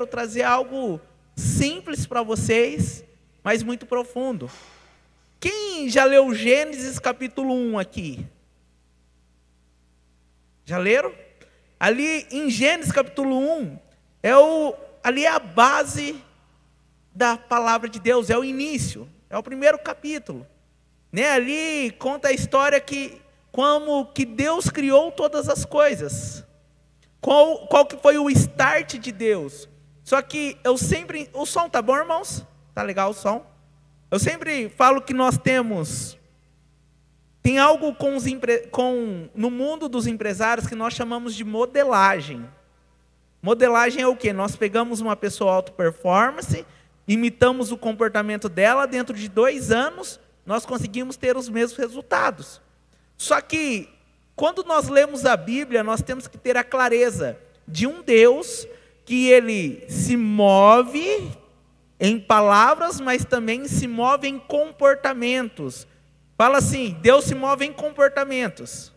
quero trazer algo simples para vocês, mas muito profundo. Quem já leu Gênesis capítulo 1 aqui? Já leram? Ali em Gênesis capítulo 1, ali é a base da palavra de Deus, é o início, é o primeiro capítulo. Ali conta a história como que Deus criou todas as coisas. Qual que foi o start de Deus? Só que o som tá bom, irmãos? Tá legal o som? Eu sempre falo que nós tem algo no mundo dos empresários que nós chamamos de modelagem. Modelagem é o quê? Nós pegamos uma pessoa alta performance, imitamos o comportamento dela, dentro de 2 anos, nós conseguimos ter os mesmos resultados. Só que, quando nós lemos a Bíblia, nós temos que ter a clareza de um Deus que ele se move em palavras, mas também se move em comportamentos. Fala assim, Deus se move em comportamentos.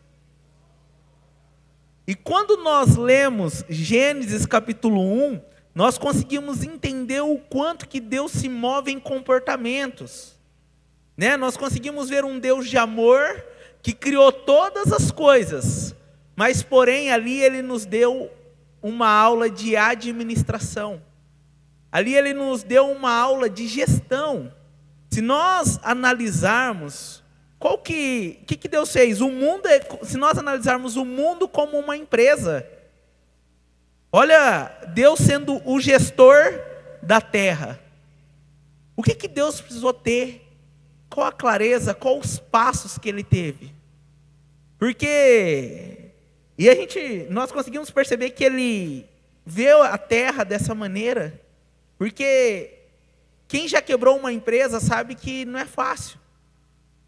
E quando nós lemos Gênesis capítulo 1, nós conseguimos entender o quanto que Deus se move em comportamentos. Nós conseguimos ver um Deus de amor que criou todas as coisas, mas porém ali ele nos deu uma aula de administração. Ali ele nos deu uma aula de gestão. Se nós analisarmos, o que Deus fez? Se nós analisarmos o mundo como uma empresa, olha, Deus sendo o gestor da terra. O que Deus precisou ter? Qual a clareza, qual os passos que ele teve? Porque, nós conseguimos perceber que ele vê a terra dessa maneira, porque quem já quebrou uma empresa sabe que não é fácil.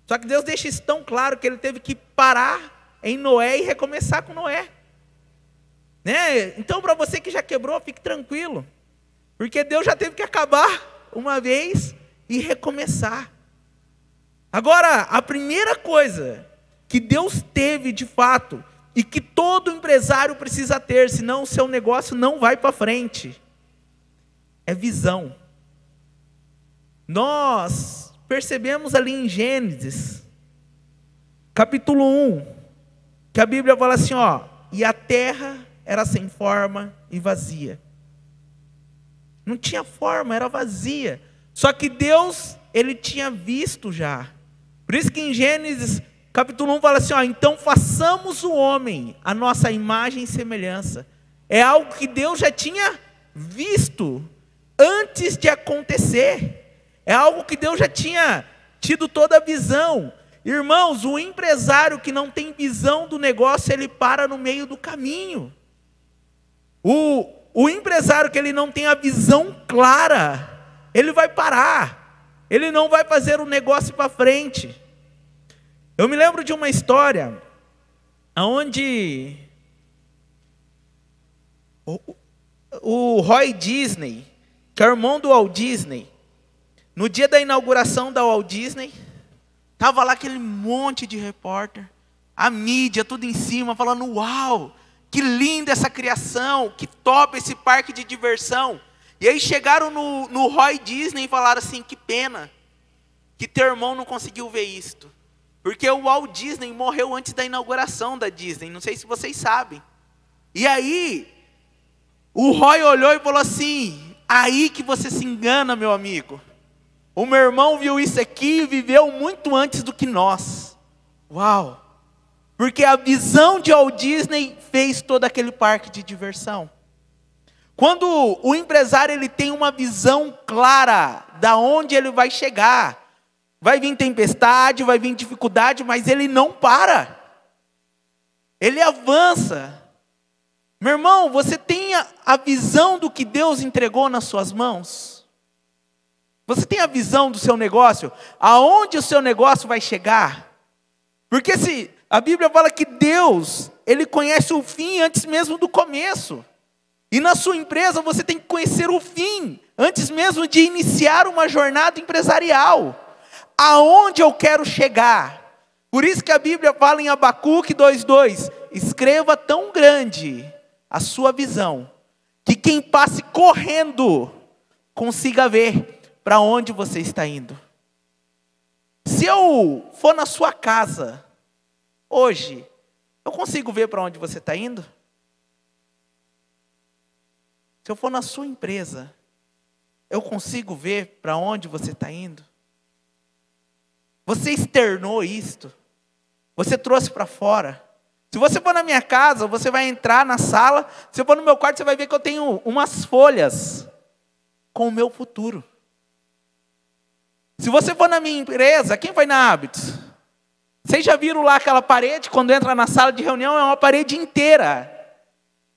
Só que Deus deixa isso tão claro que ele teve que parar em Noé e recomeçar com Noé. Então, para você que já quebrou, fique tranquilo, porque Deus já teve que acabar uma vez e recomeçar. Agora, a primeira coisa que Deus teve de fato, e que todo empresário precisa ter, senão o seu negócio não vai para frente, é visão. Nós percebemos ali em Gênesis, capítulo 1, que a Bíblia fala assim, e a terra era sem forma e vazia. Não tinha forma, era vazia. Só que Deus, ele tinha visto já. Por isso que em Gênesis capítulo 1 fala assim, então façamos o homem a nossa imagem e semelhança. É algo que Deus já tinha visto antes de acontecer. É algo que Deus já tinha tido toda a visão. Irmãos, o empresário que não tem visão do negócio, ele para no meio do caminho. O empresário que ele não tem a visão clara, ele vai parar. Ele não vai fazer o negócio para frente. Eu me lembro de uma história onde o Roy Disney, que é o irmão do Walt Disney, no dia da inauguração da Walt Disney, estava lá aquele monte de repórter, a mídia tudo em cima, falando, uau, que linda essa criação, que top esse parque de diversão. E aí chegaram no Roy Disney e falaram assim, que pena que teu irmão não conseguiu ver isto. Porque o Walt Disney morreu antes da inauguração da Disney, não sei se vocês sabem. E aí, o Roy olhou e falou assim, aí que você se engana, meu amigo. O meu irmão viu isso aqui e viveu muito antes do que nós. Uau! Porque a visão de Walt Disney fez todo aquele parque de diversão. Quando o empresário ele tem uma visão clara da onde ele vai chegar, vai vir tempestade, vai vir dificuldade, mas ele não para. Ele avança. Meu irmão, você tem a visão do que Deus entregou nas suas mãos? Você tem a visão do seu negócio? Aonde o seu negócio vai chegar? Porque se a Bíblia fala que Deus, ele conhece o fim antes mesmo do começo. E na sua empresa você tem que conhecer o fim antes mesmo de iniciar uma jornada empresarial. Aonde eu quero chegar? Por isso que a Bíblia fala em Abacuque 2:2, escreva tão grande a sua visão, que quem passe correndo consiga ver para onde você está indo. Se eu for na sua casa hoje, eu consigo ver para onde você está indo? Se eu for na sua empresa, eu consigo ver para onde você está indo? Você externou isto? Você trouxe para fora? Se você for na minha casa, você vai entrar na sala. Se eu for no meu quarto, você vai ver que eu tenho umas folhas com o meu futuro. Se você for na minha empresa, quem foi na Hábitos? Vocês já viram lá aquela parede, quando entra na sala de reunião, é uma parede inteira,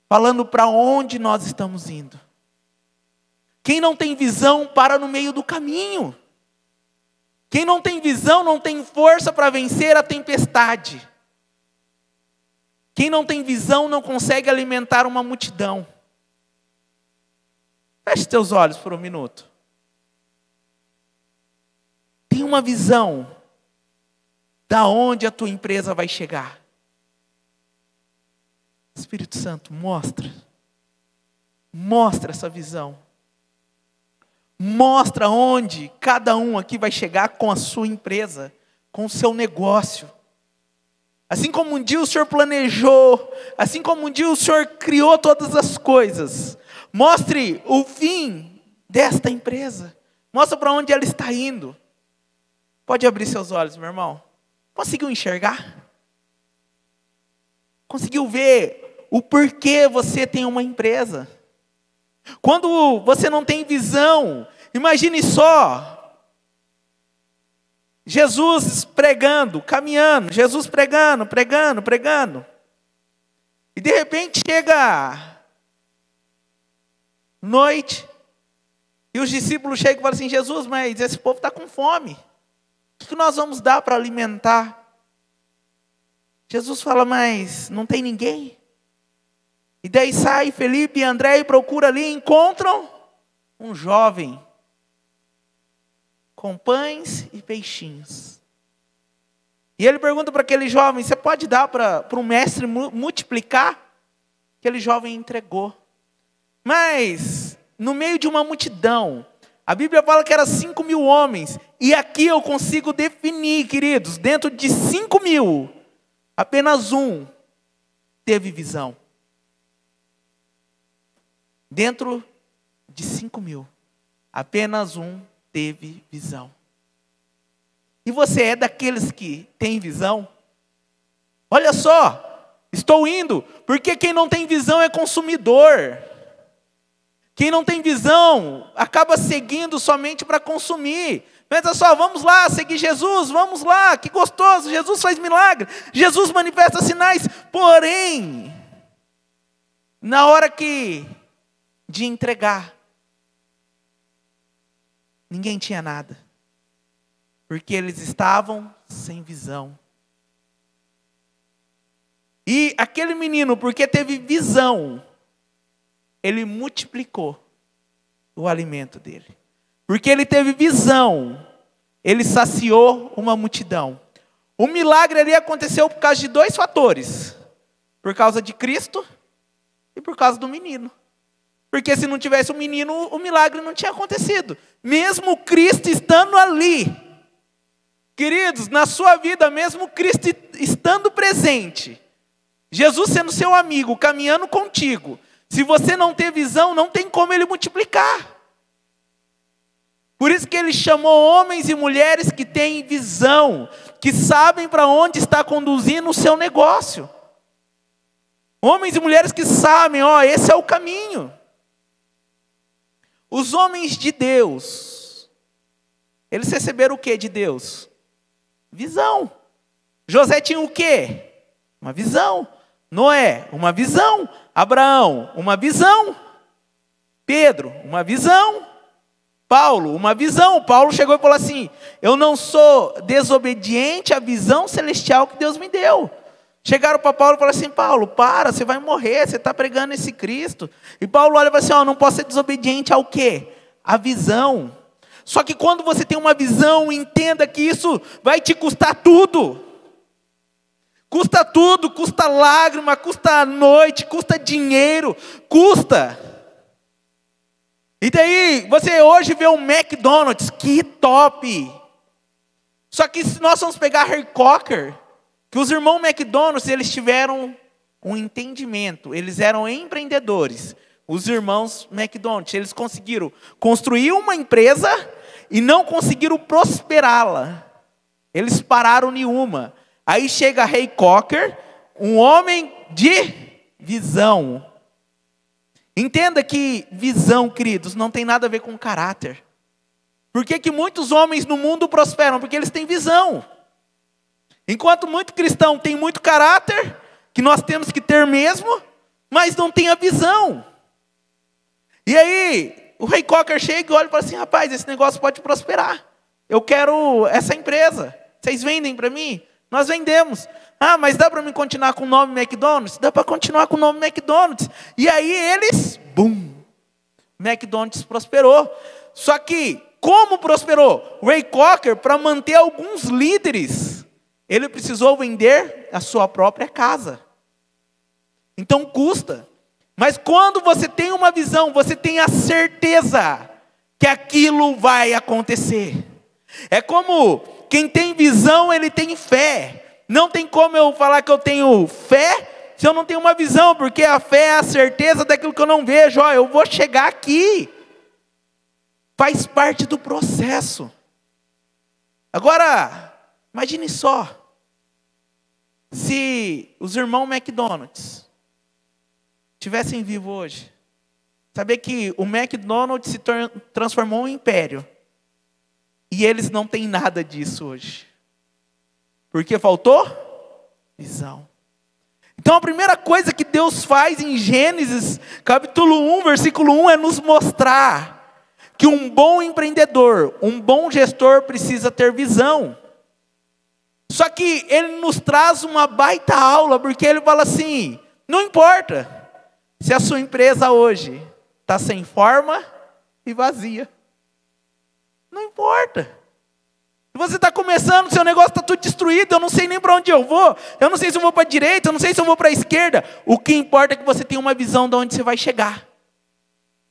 falando para onde nós estamos indo. Quem não tem visão, para no meio do caminho. Quem não tem visão, não tem força para vencer a tempestade. Quem não tem visão, não consegue alimentar uma multidão. Feche seus olhos por um minuto. Tem uma visão da onde a tua empresa vai chegar. Espírito Santo, mostra essa visão. Mostra onde cada um aqui vai chegar com a sua empresa, com o seu negócio. Assim como um dia o Senhor planejou, assim como um dia o Senhor criou todas as coisas, mostre o fim desta empresa. Mostra para onde ela está indo. Pode abrir seus olhos, meu irmão. Conseguiu enxergar? Conseguiu ver o porquê você tem uma empresa? Quando você não tem visão, imagine só Jesus pregando, caminhando, Jesus pregando. E de repente chega noite, e os discípulos chegam e falam assim: Jesus, mas esse povo está com fome. O que nós vamos dar para alimentar? Jesus fala: mas não tem ninguém. E daí sai Felipe e André e procura ali, e encontram um jovem com pães e peixinhos. E ele pergunta para aquele jovem: você pode dar para um mestre multiplicar? Aquele jovem entregou. Mas no meio de uma multidão, a Bíblia fala que eram 5.000 homens. E aqui eu consigo definir, queridos, dentro de 5.000, apenas um teve visão. Dentro de 5.000, apenas um teve visão. E você é daqueles que tem visão? Olha só, estou indo, porque quem não tem visão é consumidor. Quem não tem visão acaba seguindo somente para consumir. Pensa só, vamos lá, seguir Jesus, vamos lá, que gostoso, Jesus faz milagre, Jesus manifesta sinais. Porém, na hora de entregar, ninguém tinha nada, porque eles estavam sem visão. E aquele menino, porque teve visão, ele multiplicou o alimento dele. Porque ele teve visão, ele saciou uma multidão. O milagre ali aconteceu por causa de 2 fatores: por causa de Cristo e por causa do menino. Porque se não tivesse o menino, o milagre não tinha acontecido. Mesmo Cristo estando ali. Queridos, na sua vida, mesmo Cristo estando presente, Jesus sendo seu amigo, caminhando contigo, se você não ter visão, não tem como ele multiplicar. Por isso que ele chamou homens e mulheres que têm visão, que sabem para onde está conduzindo o seu negócio. Homens e mulheres que sabem, esse é o caminho. Os homens de Deus, eles receberam o que de Deus? Visão. José tinha o quê? Uma visão. Noé, uma visão. Abraão, uma visão. Pedro, uma visão. Paulo, uma visão. Paulo chegou e falou assim: eu não sou desobediente à visão celestial que Deus me deu. Chegaram para Paulo e falaram assim: Paulo, para, você vai morrer, você está pregando esse Cristo. E Paulo olha e fala assim: não posso ser desobediente ao quê? À visão. Só que quando você tem uma visão, entenda que isso vai te custar tudo. Custa tudo, custa lágrima, custa noite, custa dinheiro, custa. E daí, você hoje vê um McDonald's, que top! Só que se nós vamos pegar Ray Cocker, que os irmãos McDonald's, eles tiveram um entendimento, eles eram empreendedores. Os irmãos McDonald's, eles conseguiram construir uma empresa e não conseguiram prosperá-la. Eles pararam em uma. Aí chega Ray Cocker, um homem de visão. Entenda que visão, queridos, não tem nada a ver com caráter. Por que muitos homens no mundo prosperam? Porque eles têm visão. Enquanto muito cristão tem muito caráter, que nós temos que ter mesmo, mas não tem a visão. E aí, o Ray Cocker chega e olha e fala assim, rapaz, esse negócio pode prosperar. Eu quero essa empresa. Vocês vendem para mim? Nós vendemos. Ah, mas dá para mim continuar com o nome McDonald's? Dá para continuar com o nome McDonald's. E aí eles, bum, McDonald's prosperou. Só que, como prosperou? O Ray Cocker, para manter alguns líderes, ele precisou vender a sua própria casa. Então custa. Mas quando você tem uma visão, você tem a certeza que aquilo vai acontecer. É como quem tem visão, ele tem fé. Não tem como eu falar que eu tenho fé se eu não tenho uma visão, porque a fé é a certeza daquilo que eu não vejo. Ó, eu vou chegar aqui. Faz parte do processo. Agora, imagine só, se os irmãos McDonald's tivessem vivo hoje, saber que o McDonald's se transformou em um império, e eles não têm nada disso hoje. Porque faltou visão. Então a primeira coisa que Deus faz em Gênesis, capítulo 1, versículo 1, é nos mostrar que um bom empreendedor, um bom gestor precisa ter visão. Só que ele nos traz uma baita aula, porque ele fala assim, não importa se a sua empresa hoje está sem forma e vazia. Não importa. Se você está começando, seu negócio está tudo destruído, eu não sei nem para onde eu vou, eu não sei se eu vou para a direita, eu não sei se eu vou para a esquerda. O que importa é que você tenha uma visão de onde você vai chegar.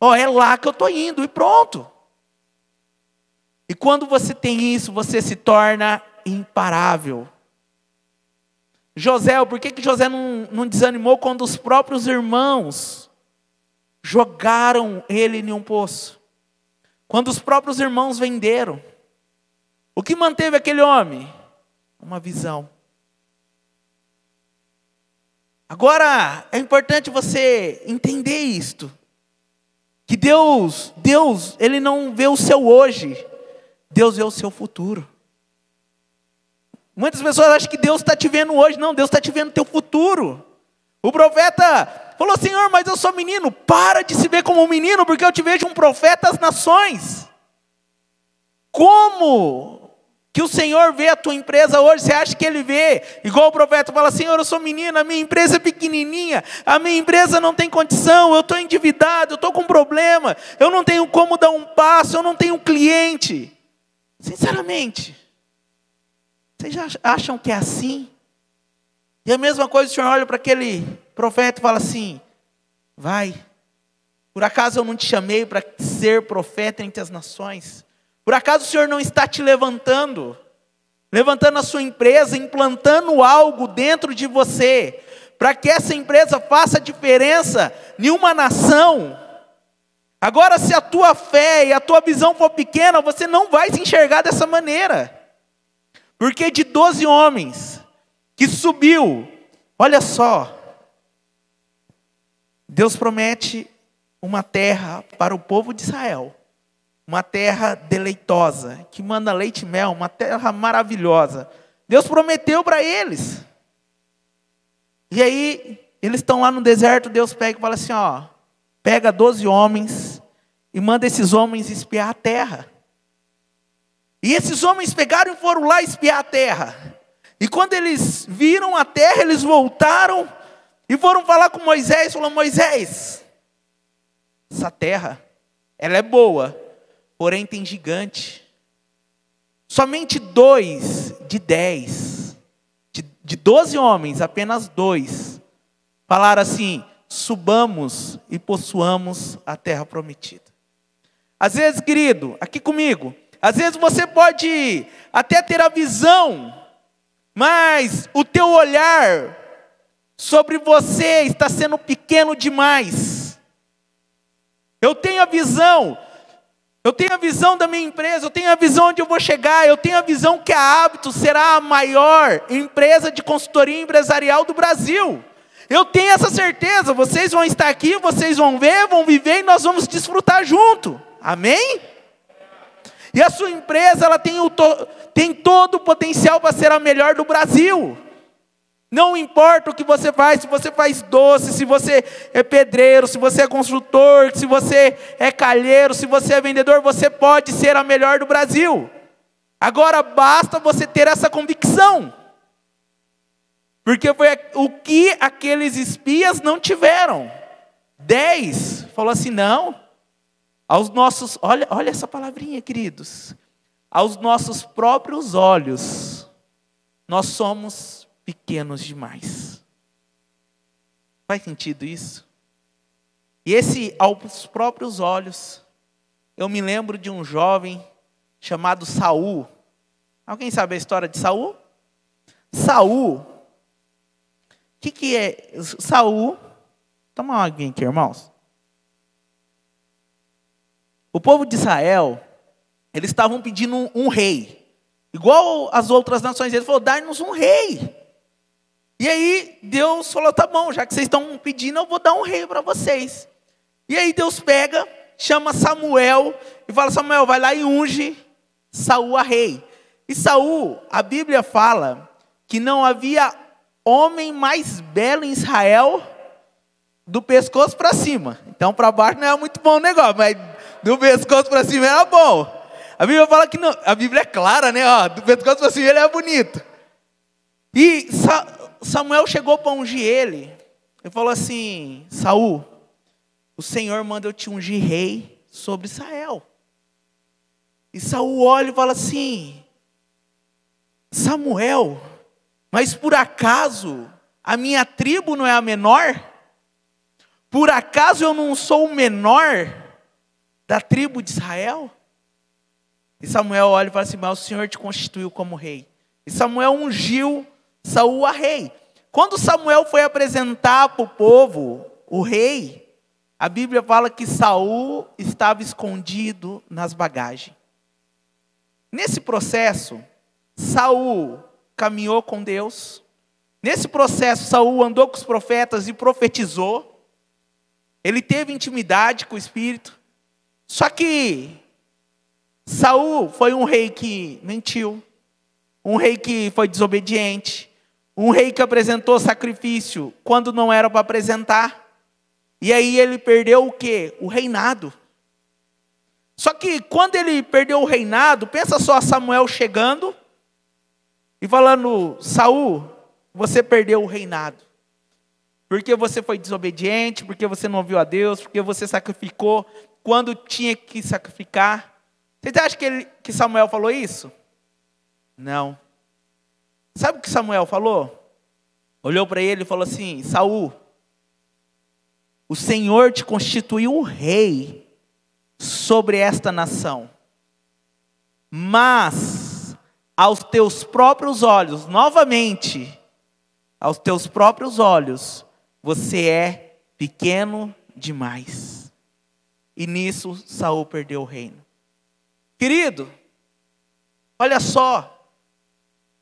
Ó, é lá que eu estou indo e pronto. E quando você tem isso, você se torna imparável. José, por que José não desanimou quando os próprios irmãos jogaram ele em um poço? Quando os próprios irmãos venderam. O que manteve aquele homem? Uma visão. Agora, é importante você entender isto. Que Deus, Ele não vê o seu hoje. Deus vê o seu futuro. Muitas pessoas acham que Deus está te vendo hoje. Não, Deus está te vendo o teu futuro. O profeta falou, Senhor, mas eu sou menino. Para de se ver como um menino, porque eu te vejo um profeta às nações. Como que o Senhor vê a tua empresa hoje? Você acha que Ele vê? Igual o profeta fala, Senhor, eu sou menino, a minha empresa é pequenininha, a minha empresa não tem condição, eu estou endividado, eu estou com problema, eu não tenho como dar um passo, eu não tenho cliente. Sinceramente, vocês já acham que é assim? E a mesma coisa, o Senhor olha para aquele profeta e fala assim, vai, por acaso eu não te chamei para ser profeta entre as nações? Por acaso o Senhor não está te levantando a sua empresa, implantando algo dentro de você, para que essa empresa faça diferença em uma nação? Agora, se a tua fé e a tua visão for pequena, você não vai se enxergar dessa maneira. Porque de 12 homens que subiu, olha só, Deus promete uma terra para o povo de Israel. Uma terra deleitosa, que manda leite e mel, uma terra maravilhosa. Deus prometeu para eles. E aí, eles estão lá no deserto, Deus pega e fala assim, ó, pega 12 homens e manda esses homens espiar a terra. E esses homens pegaram e foram lá espiar a terra. E quando eles viram a terra, eles voltaram e foram falar com Moisés, falaram, Moisés, essa terra, ela é boa, porém tem gigante. Somente 2 de 10, de 12 homens, apenas 2, falaram assim, subamos e possuamos a terra prometida. Às vezes, querido, aqui comigo, às vezes você pode até ter a visão, mas o teu olhar sobre você está sendo pequeno demais. Eu tenho a visão da minha empresa, eu tenho a visão onde eu vou chegar, eu tenho a visão que a Hábitos será a maior empresa de consultoria empresarial do Brasil. Eu tenho essa certeza, vocês vão estar aqui, vocês vão ver, vão viver e nós vamos desfrutar junto. Amém? E a sua empresa, ela tem todo o potencial para ser a melhor do Brasil. Não importa o que você faz, se você faz doce, se você é pedreiro, se você é construtor, se você é calheiro, se você é vendedor, você pode ser a melhor do Brasil. Agora basta você ter essa convicção. Porque foi o que aqueles espias não tiveram. 10 falou assim, não, aos nossos, olha essa palavrinha, queridos. Aos nossos próprios olhos, nós somos pequenos demais. Faz sentido isso? E esse, aos próprios olhos, eu me lembro de um jovem chamado Saul. Alguém sabe a história de Saul? Saul, o que é? Saul, toma uma aguinha aqui, irmãos. O povo de Israel, eles estavam pedindo um rei. Igual as outras nações, eles falaram, dá-nos um rei. E aí Deus falou, tá bom, já que vocês estão pedindo, eu vou dar um rei para vocês. E aí Deus pega, chama Samuel e fala, Samuel, vai lá e unge Saul a rei. E Saul, a Bíblia fala que não havia homem mais belo em Israel do pescoço para cima. Então para baixo não é muito bom o negócio, mas do pescoço para cima era bom. A Bíblia fala que não, a Bíblia é clara, né? Ó, do pescoço para cima ele é bonito. E Samuel chegou para ungir ele. Ele falou assim, Saul, o Senhor manda eu te ungir rei sobre Israel. E Saul olha e fala assim, Samuel, mas por acaso a minha tribo não é a menor? Por acaso eu não sou o menor da tribo de Israel? E Samuel olha e fala assim, mas o Senhor te constituiu como rei. E Samuel ungiu Saul a rei. Quando Samuel foi apresentar para o povo o rei, a Bíblia fala que Saul estava escondido nas bagagens. Nesse processo, Saul caminhou com Deus. Nesse processo, Saul andou com os profetas e profetizou. Ele teve intimidade com o Espírito. Só que Saul foi um rei que mentiu, um rei que foi desobediente, um rei que apresentou sacrifício quando não era para apresentar. E aí ele perdeu o quê? O reinado. Só que quando ele perdeu o reinado, pensa só Samuel chegando e falando, Saul, você perdeu o reinado. Porque você foi desobediente, porque você não ouviu a Deus, porque você sacrificou quando tinha que sacrificar. Vocês acham que Samuel falou isso? Não. Sabe o que Samuel falou? Olhou para ele e falou assim, Saul, o Senhor te constituiu rei sobre esta nação. Mas, aos teus próprios olhos, novamente, aos teus próprios olhos, você é pequeno demais. E nisso, Saul perdeu o reino. Querido, olha só,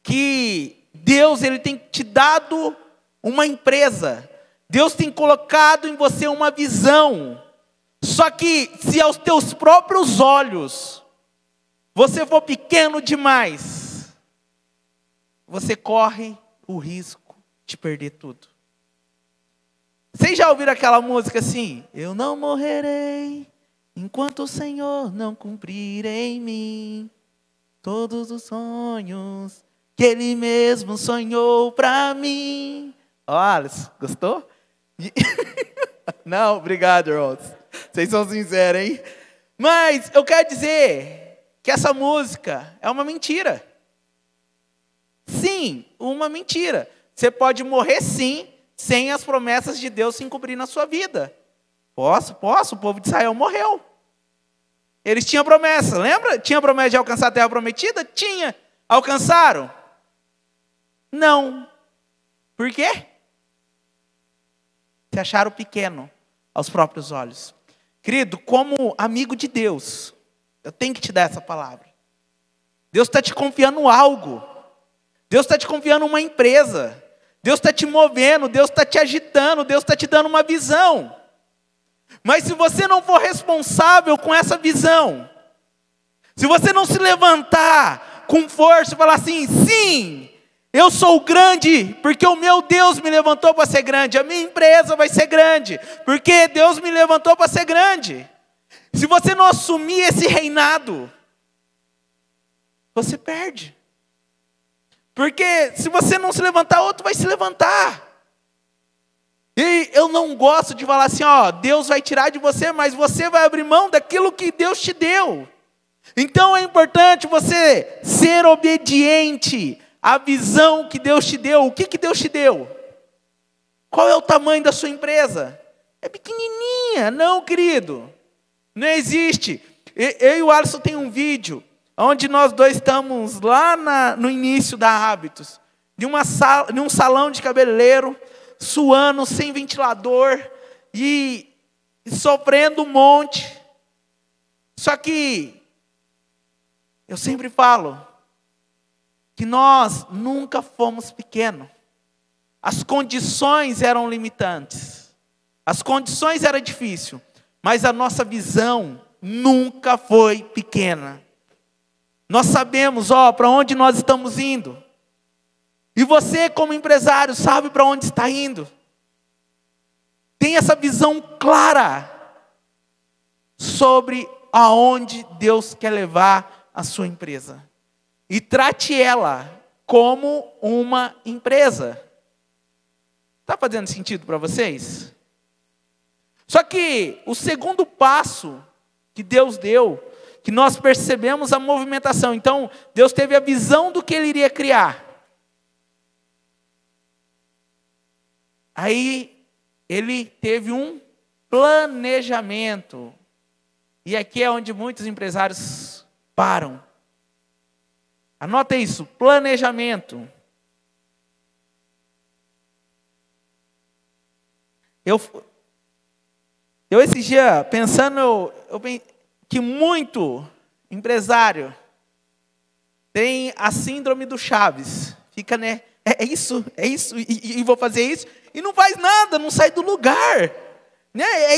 que Deus ele tem te dado uma empresa. Deus tem colocado em você uma visão. Só que se aos teus próprios olhos você for pequeno demais, você corre o risco de perder tudo. Vocês já ouviram aquela música assim? Eu não morrerei enquanto o Senhor não cumprir em mim todos os sonhos que Ele mesmo sonhou para mim. Olha, gostou? Não, obrigado, irmãos. Vocês são sinceros, hein? Mas eu quero dizer que essa música é uma mentira. Sim, uma mentira. Você pode morrer sim, sem as promessas de Deus se cumprir na sua vida. Posso, o povo de Israel morreu. Eles tinham promessa, lembra? Tinha promessa de alcançar a terra prometida? Tinha. Alcançaram? Não. Por quê? Se acharam pequeno aos próprios olhos. Querido, como amigo de Deus, eu tenho que te dar essa palavra. Deus está te confiando algo. Deus está te confiando uma empresa. Deus está te movendo, Deus está te agitando, Deus está te dando uma visão. Mas se você não for responsável com essa visão, se você não se levantar com força e falar assim, sim, eu sou grande, porque o meu Deus me levantou para ser grande, a minha empresa vai ser grande, porque Deus me levantou para ser grande. Se você não assumir esse reinado, você perde. Porque se você não se levantar, outro vai se levantar. E eu não gosto de falar assim, ó, Deus vai tirar de você, mas você vai abrir mão daquilo que Deus te deu. Então é importante você ser obediente à visão que Deus te deu. O que Deus te deu? Qual é o tamanho da sua empresa? É pequenininha. Não, querido. Não existe. Eu e o Alisson tem um vídeo onde nós dois estamos lá no início da Hábitos, de um salão de cabeleireiro, suando, sem ventilador, e sofrendo um monte. Só que, eu sempre falo, que nós nunca fomos pequenos. As condições eram limitantes. As condições eram difíceis, mas a nossa visão nunca foi pequena. Nós sabemos, para onde nós estamos indo. E você, como empresário, sabe para onde está indo. Tem essa visão clara sobre aonde Deus quer levar a sua empresa. E trate ela como uma empresa. Está fazendo sentido para vocês? Só que o segundo passo que Deus deu, que nós percebemos a movimentação. Então, Deus teve a visão do que Ele iria criar. Aí, Ele teve um planejamento. E aqui é onde muitos empresários param. Anota isso, planejamento. Eu esse dia, pensando, que muito empresário tem a síndrome do Chaves. Fica, né? É isso, e vou fazer isso. E não faz nada, não sai do lugar. Né? É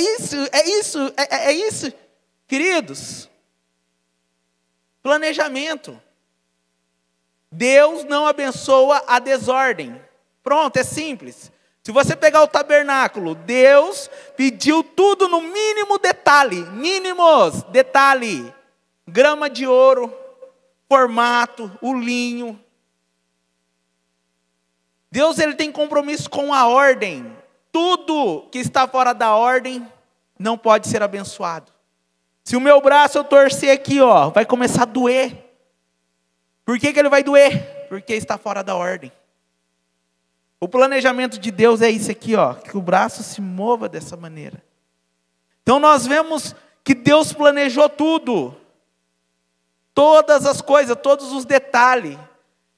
isso. Queridos, planejamento. Deus não abençoa a desordem. Pronto, é simples. Se você pegar o tabernáculo, Deus pediu tudo no mínimo detalhe. Mínimos detalhe. Grama de ouro, formato, o linho. Deus ele tem compromisso com a ordem. Tudo que está fora da ordem não pode ser abençoado. Se o meu braço eu torcer aqui, vai começar a doer. Por que ele vai doer? Porque está fora da ordem. O planejamento de Deus é isso aqui, que o braço se mova dessa maneira. Então nós vemos que Deus planejou tudo. Todas as coisas, todos os detalhes.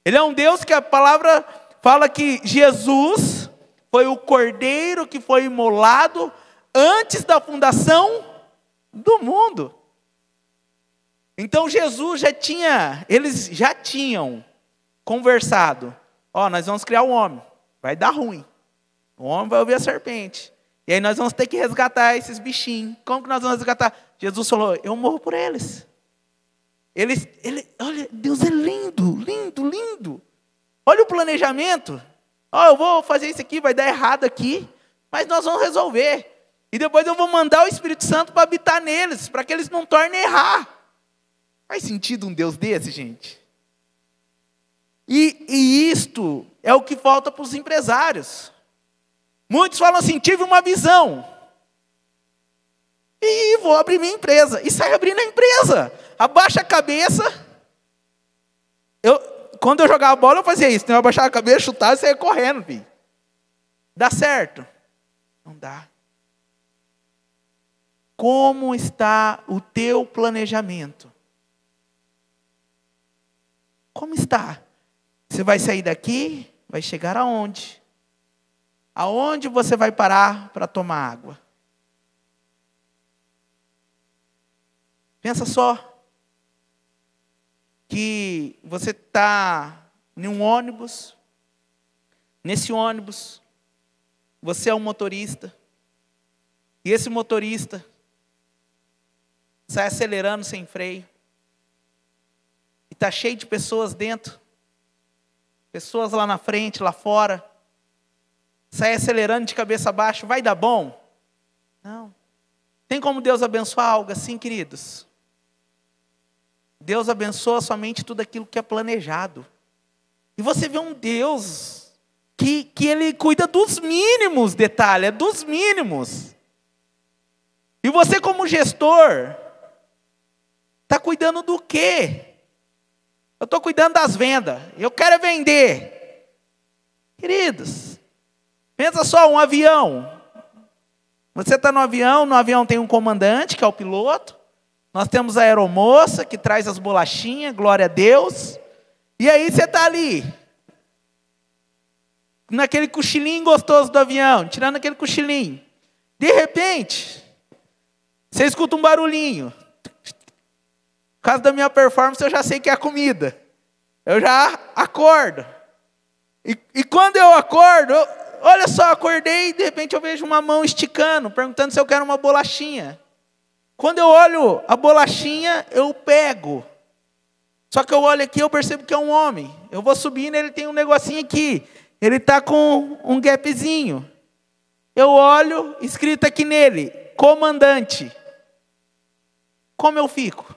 Ele é um Deus que a palavra fala que Jesus foi o cordeiro que foi imolado antes da fundação do mundo. Então Jesus eles já tinham conversado. Nós vamos criar um homem. Vai dar ruim. O homem vai ouvir a serpente. E aí nós vamos ter que resgatar esses bichinhos. Como que nós vamos resgatar? Jesus falou, eu morro por eles. Olha, Deus é lindo, lindo, lindo. Olha o planejamento. Eu vou fazer isso aqui, vai dar errado aqui. Mas nós vamos resolver. E depois eu vou mandar o Espírito Santo para habitar neles, para que eles não tornem a errar. Faz sentido um Deus desse, gente? E isto é o que falta para os empresários. Muitos falam assim, tive uma visão. E vou abrir minha empresa. E sai abrindo a empresa. Abaixa a cabeça. Quando eu jogava bola, eu fazia isso. Eu abaixava a cabeça, chutava e saia correndo, filho. Dá certo? Não dá. como está o teu planejamento? Como está? Você vai sair daqui, vai chegar aonde? Aonde você vai parar para tomar água? Pensa só que você está em um ônibus. Nesse ônibus, você é um motorista. E esse motorista sai acelerando sem freio. E está cheio de pessoas dentro. Pessoas lá na frente, lá fora. Sai acelerando de cabeça baixa. Vai dar bom? Não. Tem como Deus abençoar algo assim, queridos? Deus abençoa somente tudo aquilo que é planejado. E você vê um Deus que Ele cuida dos mínimos detalhes, é dos mínimos. E você como gestor, está cuidando do quê? Eu estou cuidando das vendas, eu quero vender. Queridos, pensa só, um avião. Você está no avião tem um comandante, que é o piloto. Nós temos a aeromoça, que traz as bolachinhas, glória a Deus. E aí você está ali, naquele cochilinho gostoso do avião, tirando aquele cochilinho. De repente, você escuta um barulhinho. Por causa da minha performance, eu já sei que é a comida. Eu já acordo. E quando eu acordo, olha só, acordei e de repente eu vejo uma mão esticando, perguntando se eu quero uma bolachinha. Quando eu olho a bolachinha, eu pego. Só que eu olho aqui, eu percebo que é um homem. Eu vou subindo, ele tem um negocinho aqui. Ele está com um gapzinho. Eu olho, escrito aqui nele, comandante. Como eu fico?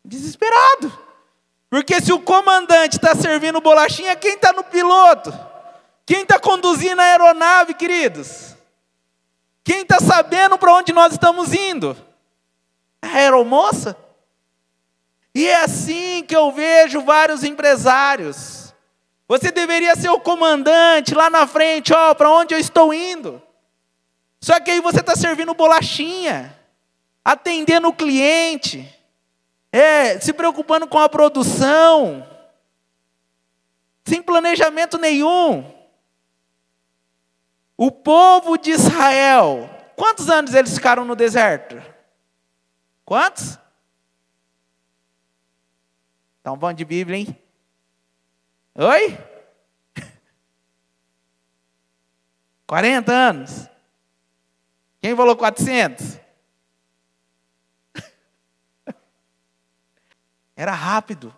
Desesperado. Porque se o comandante está servindo bolachinha, quem está no piloto? Quem está conduzindo a aeronave, queridos? Quem está sabendo para onde nós estamos indo? A aeromoça? E é assim que eu vejo vários empresários. Você deveria ser o comandante lá na frente, ó, para onde eu estou indo. Só que aí você está servindo bolachinha, atendendo o cliente, se preocupando com a produção, sem planejamento nenhum. O povo de Israel, quantos anos eles ficaram no deserto? Quantos? Então, bom de Bíblia, hein? Oi? 40 anos. Quem falou 400? Era rápido.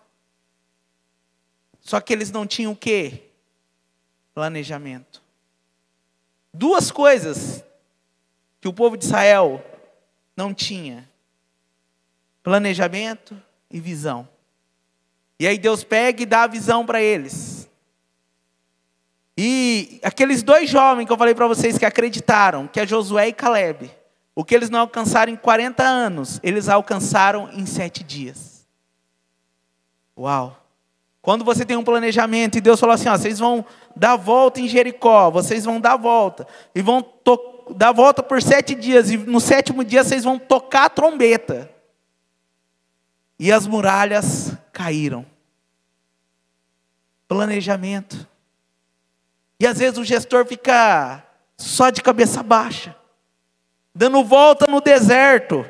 Só que eles não tinham o quê? Planejamento. Duas coisas que o povo de Israel não tinha: planejamento e visão. E aí Deus pega e dá a visão para eles. E aqueles dois jovens que eu falei para vocês que acreditaram, que é Josué e Caleb, o que eles não alcançaram em 40 anos, eles alcançaram em 7 dias. Uau! Quando você tem um planejamento e Deus falou assim, ó, vocês vão dar volta em Jericó, vocês vão dar volta, e vão dar volta por 7 dias, e no 7º dia vocês vão tocar a trombeta. E as muralhas caíram. Planejamento. E às vezes o gestor fica só de cabeça baixa, dando volta no deserto.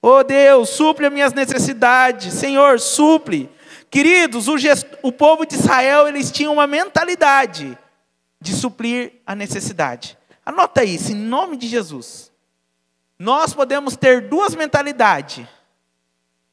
Oh Deus, suple as minhas necessidades. Senhor, suple. Queridos, o povo de Israel, eles tinham uma mentalidade de suprir a necessidade. Anota isso, em nome de Jesus. Nós podemos ter duas mentalidades.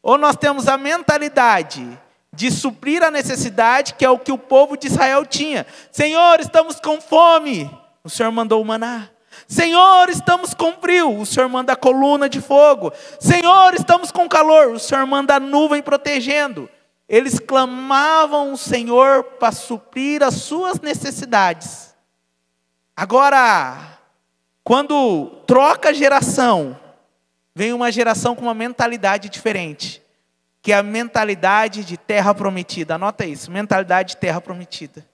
Ou nós temos a mentalidade de suprir a necessidade, que é o que o povo de Israel tinha. Senhor, estamos com fome. O Senhor mandou o maná. Senhor, estamos com frio. O Senhor manda a coluna de fogo. Senhor, estamos com calor. O Senhor manda a nuvem protegendo. Eles clamavam o Senhor para suprir as suas necessidades. Agora, quando troca a geração, vem uma geração com uma mentalidade diferente, que é a mentalidade de terra prometida. Anota isso, mentalidade de terra prometida.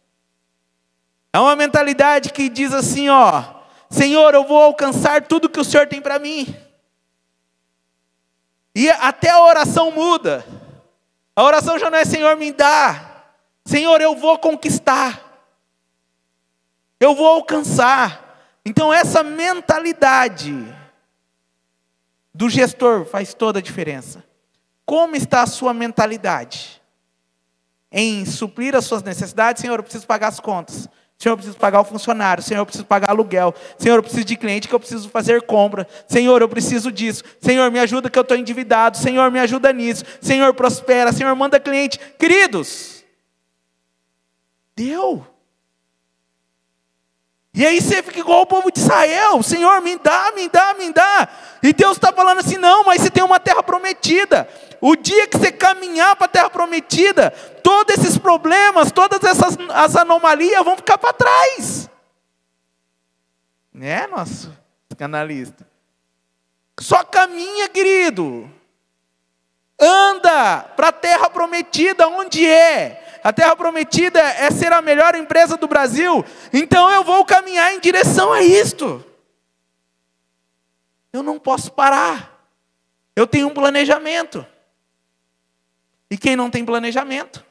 É uma mentalidade que diz assim, ó, Senhor, eu vou alcançar tudo que o Senhor tem para mim. E até a oração muda. A oração já não é Senhor, me dá. Senhor, eu vou conquistar. Eu vou alcançar. Então essa mentalidade do gestor faz toda a diferença. Como está a sua mentalidade? Em suprir as suas necessidades? Senhor, eu preciso pagar as contas. Senhor, eu preciso pagar o funcionário. Senhor, eu preciso pagar aluguel. Senhor, eu preciso de cliente que eu preciso fazer compra. Senhor, eu preciso disso. Senhor, me ajuda que eu estou endividado. Senhor, me ajuda nisso. Senhor, prospera. Senhor, manda cliente. Queridos, deu. E aí você fica igual o povo de Israel. Senhor, me dá, me dá, me dá. E Deus está falando assim, não, mas você tem uma terra prometida. O dia que você caminhar para a terra prometida, todos esses problemas, todas as anomalias vão ficar para trás. Né, nosso canalista? Só caminha, querido. Anda para a terra prometida, onde é? A terra prometida é ser a melhor empresa do Brasil. Então eu vou caminhar em direção a isto. Eu não posso parar. Eu tenho um planejamento. E quem não tem planejamento,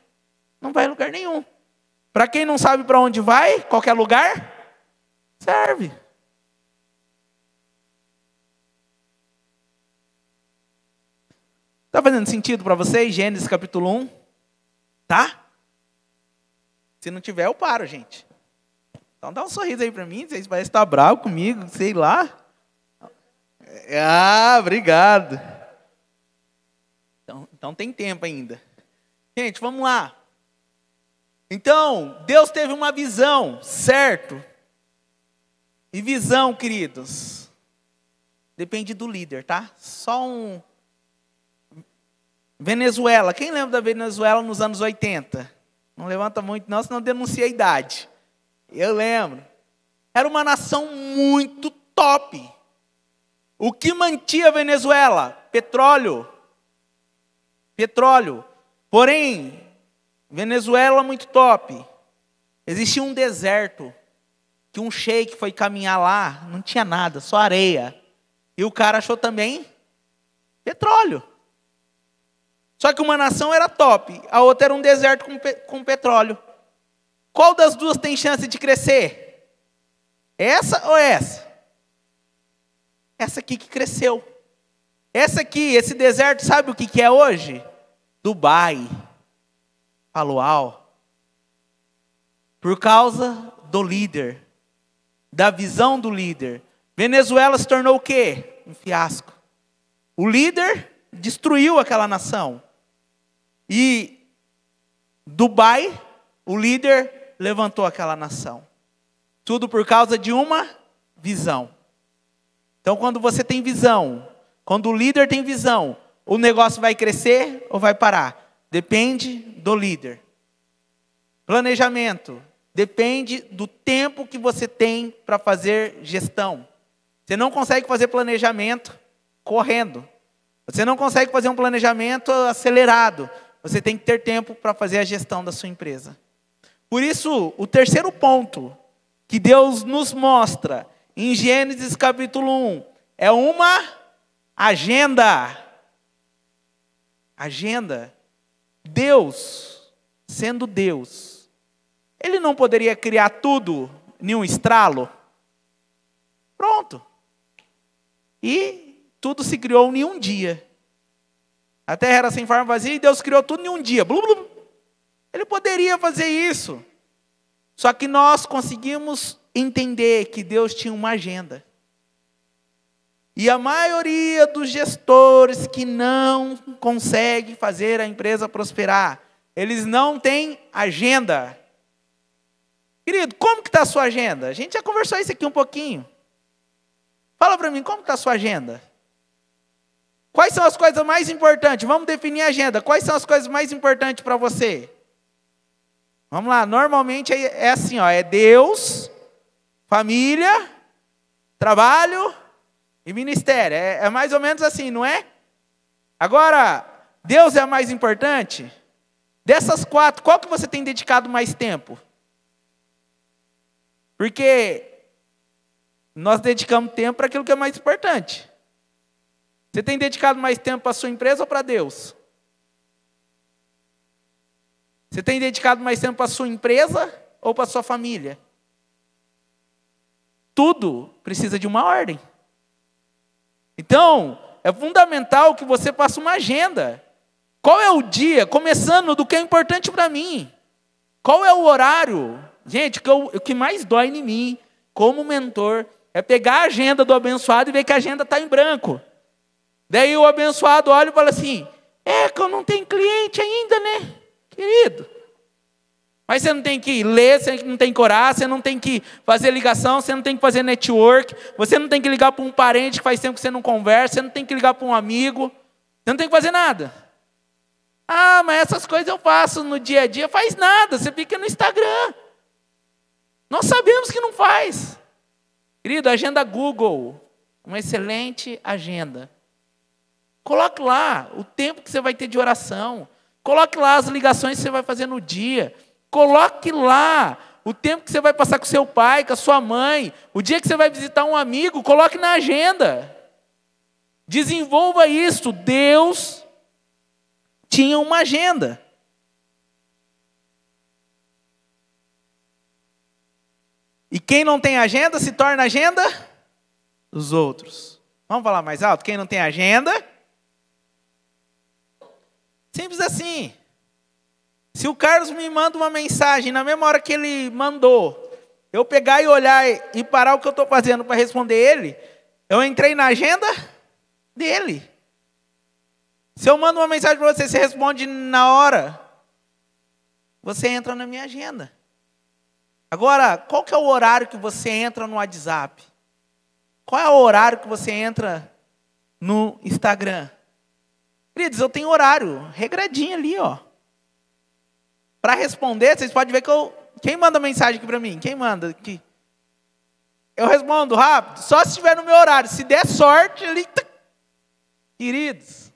não vai a lugar nenhum. Para quem não sabe para onde vai, qualquer lugar, serve. Está fazendo sentido para vocês? Gênesis capítulo 1? Tá? Se não tiver, eu paro, gente. Então dá um sorriso aí para mim. Vocês parecem estar bravo comigo, sei lá. Ah, obrigado. Então tem tempo ainda. Gente, vamos lá. Então, Deus teve uma visão, certo? E visão, queridos, depende do líder, tá? Só um... Venezuela. Quem lembra da Venezuela nos anos 80? Não levanta muito não, senão denuncia a idade. Eu lembro. Era uma nação muito top. O que mantinha a Venezuela? Petróleo. Petróleo. Porém, Venezuela muito top. Existia um deserto, que um sheik foi caminhar lá, não tinha nada, só areia. E o cara achou também petróleo. Só que uma nação era top, a outra era um deserto com petróleo. Qual das duas tem chance de crescer? Essa ou essa? Essa aqui que cresceu. Essa aqui, esse deserto, sabe o que é hoje? Dubai, Paloal. Por causa do líder, da visão do líder. Venezuela se tornou o quê? Um fiasco. O líder destruiu aquela nação. E Dubai, o líder levantou aquela nação. Tudo por causa de uma visão. Então, quando você tem visão, quando o líder tem visão, o negócio vai crescer ou vai parar? Depende do líder. Planejamento. Depende do tempo que você tem para fazer gestão. Você não consegue fazer planejamento correndo. Você não consegue fazer um planejamento acelerado. Você tem que ter tempo para fazer a gestão da sua empresa. Por isso, o terceiro ponto que Deus nos mostra em Gênesis capítulo 1 é uma agenda. Agenda. Deus, sendo Deus, Ele não poderia criar tudo em um estralo? Pronto. E tudo se criou em um dia. A terra era sem forma vazia e Deus criou tudo em um dia. Blu, blu. Ele poderia fazer isso. Só que nós conseguimos entender que Deus tinha uma agenda. E a maioria dos gestores que não consegue fazer a empresa prosperar, eles não têm agenda. Querido, como que está a sua agenda? A gente já conversou isso aqui um pouquinho. Fala para mim, como está a sua agenda? Quais são as coisas mais importantes? Vamos definir a agenda. Quais são as coisas mais importantes para você? Vamos lá, normalmente é assim, ó, é Deus, família, trabalho e ministério. É mais ou menos assim, não é? Agora, Deus é a mais importante? Dessas quatro, qual que você tem dedicado mais tempo? Porque nós dedicamos tempo para aquilo que é mais importante. Você tem dedicado mais tempo para a sua empresa ou para Deus? Você tem dedicado mais tempo para a sua empresa ou para a sua família? Tudo precisa de uma ordem. Então, é fundamental que você faça uma agenda. Qual é o dia, começando do que é importante para mim? Qual é o horário? Gente, o que mais dói em mim, como mentor, é pegar a agenda do abençoado e ver que a agenda está em branco. Daí o abençoado olha e fala assim, que eu não tenho cliente ainda, né, querido? Mas você não tem que ler, você não tem que orar, você não tem que fazer ligação, você não tem que fazer network, você não tem que ligar para um parente que faz tempo que você não conversa, você não tem que ligar para um amigo, você não tem que fazer nada. Ah, mas essas coisas eu faço no dia a dia, faz nada, você fica no Instagram. Nós sabemos que não faz. Querido, agenda Google, uma excelente agenda. Coloque lá o tempo que você vai ter de oração. Coloque lá as ligações que você vai fazer no dia. Coloque lá o tempo que você vai passar com seu pai, com a sua mãe. O dia que você vai visitar um amigo, coloque na agenda. Desenvolva isso. Deus tinha uma agenda. E quem não tem agenda se torna agenda dos outros. Vamos falar mais alto? Quem não tem agenda? Simples assim. Se o Carlos me manda uma mensagem, na mesma hora que ele mandou, eu pegar e olhar e parar o que eu estou fazendo para responder ele, eu entrei na agenda dele. Se eu mando uma mensagem para você, você responde na hora, você entra na minha agenda. Agora, qual que é o horário que você entra no WhatsApp? Qual é o horário que você entra no Instagram? Queridos, eu tenho horário, regradinho ali, ó. Para responder, vocês podem ver que quem manda mensagem aqui para mim? Quem manda aqui? Eu respondo rápido, só se estiver no meu horário. Se der sorte, ali... Queridos,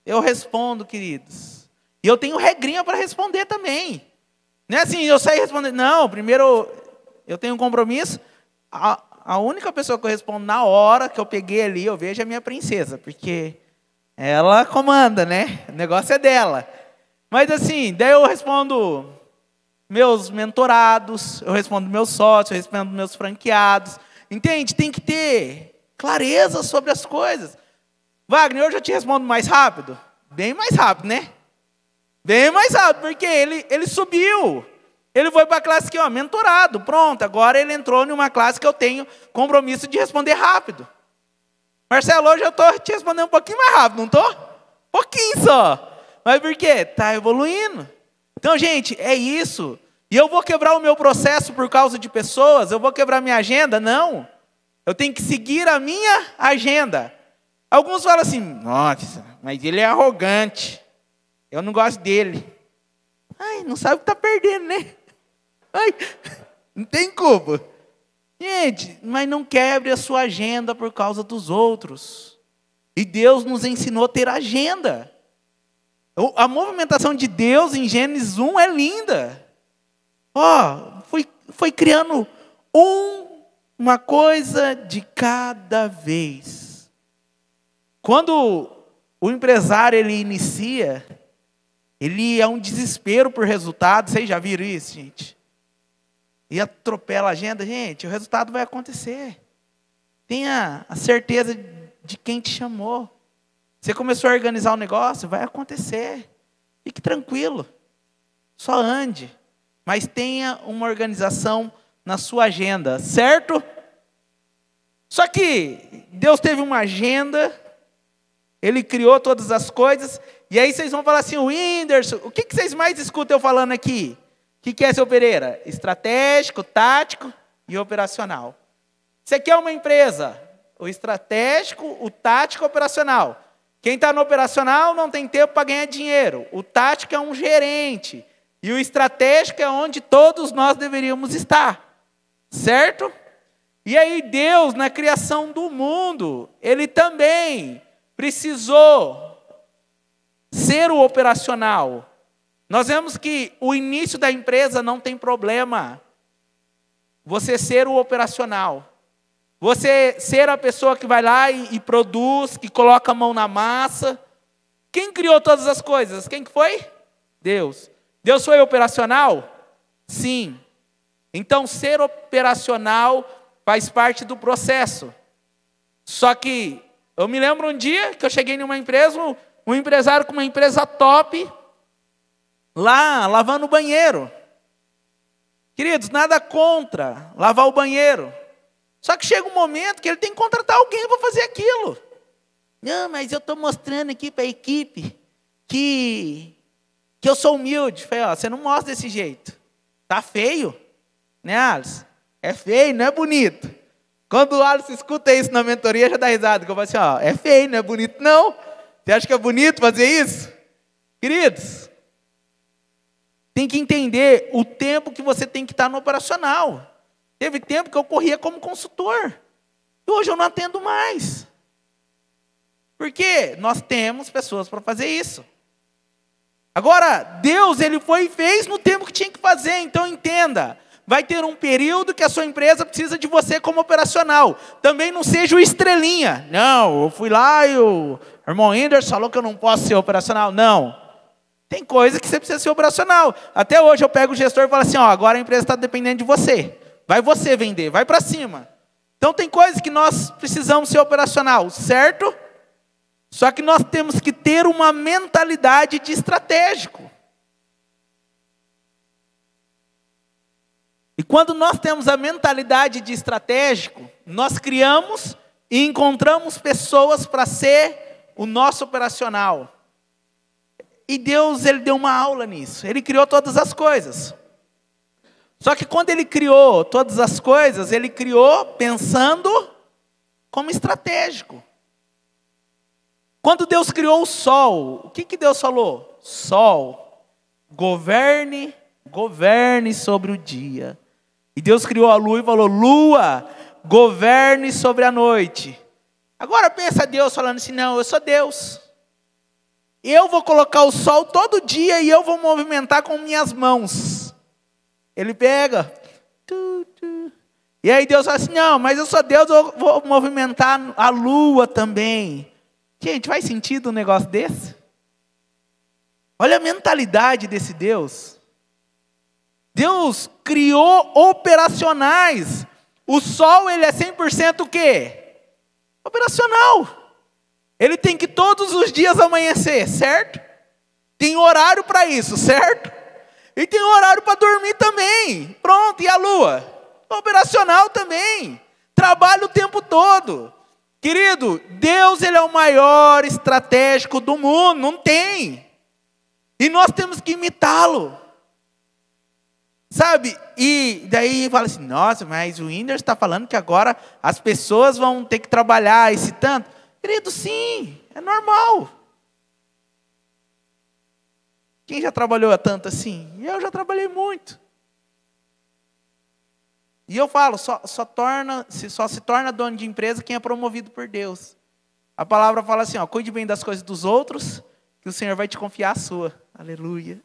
eu respondo, queridos. E eu tenho regrinha para responder também. Não é assim, eu saio respondendo. Não, primeiro eu tenho um compromisso. A única pessoa que eu respondo na hora que eu peguei ali, eu vejo é a minha princesa. Porque ela comanda, né? O negócio é dela. Mas assim, daí eu respondo meus mentorados, eu respondo meus sócios, eu respondo meus franqueados. Entende? Tem que ter clareza sobre as coisas. Wagner, hoje eu te respondo mais rápido? Bem mais rápido, né? Bem mais rápido, porque ele subiu. Ele foi para a classe aqui, ó, mentorado. Pronto, agora ele entrou em uma classe que eu tenho compromisso de responder rápido. Marcelo, hoje eu estou te respondendo um pouquinho mais rápido, não estou? Pouquinho só. Mas por quê? Está evoluindo. Então, gente, é isso. E eu vou quebrar o meu processo por causa de pessoas? Eu vou quebrar minha agenda? Não. Eu tenho que seguir a minha agenda. Alguns falam assim, nossa, mas ele é arrogante. Eu não gosto dele. Ai, não sabe o que está perdendo, né? Ai, não tem culpa. Gente, mas não quebre a sua agenda por causa dos outros. E Deus nos ensinou a ter agenda. A movimentação de Deus em Gênesis 1 é linda. Foi criando uma coisa de cada vez. Quando o empresário ele inicia, ele é um desespero por resultado. Vocês já viram isso, gente? E atropela a agenda. Gente, o resultado vai acontecer. Tenha a certeza de quem te chamou. Você começou a organizar o negócio, vai acontecer. Fique tranquilo. Só ande. Mas tenha uma organização na sua agenda, certo? Só que Deus teve uma agenda, Ele criou todas as coisas, e aí vocês vão falar assim, Whindersson, o que vocês mais escutam eu falando aqui? O que é, seu Pereira? Estratégico, tático e operacional. Isso aqui é uma empresa, o estratégico, o tático e o operacional. Quem está no operacional não tem tempo para ganhar dinheiro. O tático é um gerente. E o estratégico é onde todos nós deveríamos estar. Certo? E aí Deus, na criação do mundo, Ele também precisou ser o operacional. Nós vemos que o início da empresa não tem problema. Você ser o operacional. Você ser a pessoa que vai lá e produz, que coloca a mão na massa. Quem criou todas as coisas? Quem que foi? Deus. Deus foi operacional? Sim. Então, ser operacional faz parte do processo. Só que, eu me lembro um dia que eu cheguei numa empresa, um empresário com uma empresa top, lá, lavando o banheiro. Queridos, nada contra lavar o banheiro. Só que chega um momento que ele tem que contratar alguém para fazer aquilo. Não, mas eu estou mostrando aqui para a equipe que eu sou humilde. Falei, ó, você não mostra desse jeito. Tá feio, né, Alisson? É feio, não é bonito. Quando o Alisson escuta isso na mentoria, já dá risada. Que eu falo assim, ó, é feio, não é bonito, não. Você acha que é bonito fazer isso? Queridos, tem que entender o tempo que você tem que estar no operacional. Teve tempo que eu corria como consultor. E hoje eu não atendo mais. Porque nós temos pessoas para fazer isso. Agora, Deus, Ele foi e fez no tempo que tinha que fazer. Então entenda, vai ter um período que a sua empresa precisa de você como operacional. Também não seja o estrelinha. Não, eu fui lá e o irmão Anderson falou que eu não posso ser operacional. Não. Tem coisa que você precisa ser operacional. Até hoje eu pego o gestor e falo assim, ó, agora a empresa está dependendo de você. Vai você vender, vai para cima. Então tem coisas que nós precisamos ser operacional, certo? Só que nós temos que ter uma mentalidade de estratégico. E quando nós temos a mentalidade de estratégico, nós criamos e encontramos pessoas para ser o nosso operacional. E Deus, Ele deu uma aula nisso. Ele criou todas as coisas. Só que quando Ele criou todas as coisas, Ele criou pensando como estratégico. Quando Deus criou o sol, o que Deus falou? Sol, governe sobre o dia. E Deus criou a lua e falou, lua, governe sobre a noite. Agora pensa Deus falando assim, não, eu sou Deus. Eu vou colocar o sol todo dia e eu vou movimentar com minhas mãos. Ele pega. E aí Deus fala assim, não, mas eu sou Deus, eu vou movimentar a lua também. Gente, faz sentido um negócio desse? Olha a mentalidade desse Deus. Deus criou operacionais. O sol, ele é 100% o quê? Operacional. Ele tem que todos os dias amanhecer, certo? Tem horário para isso, certo? E tem horário para dormir também. Pronto, e a lua? Operacional também. Trabalha o tempo todo. Querido, Deus, Ele é o maior estratégico do mundo, não tem. E nós temos que imitá-lo. Sabe? E daí fala assim, nossa, mas o Whindersson está falando que agora as pessoas vão ter que trabalhar esse tanto. Querido, sim, é normal. Quem já trabalhou tanto assim? Eu já trabalhei muito. E eu falo, só se torna dono de empresa quem é promovido por Deus. A palavra fala assim, ó, cuide bem das coisas dos outros, que o Senhor vai te confiar a sua. Aleluia.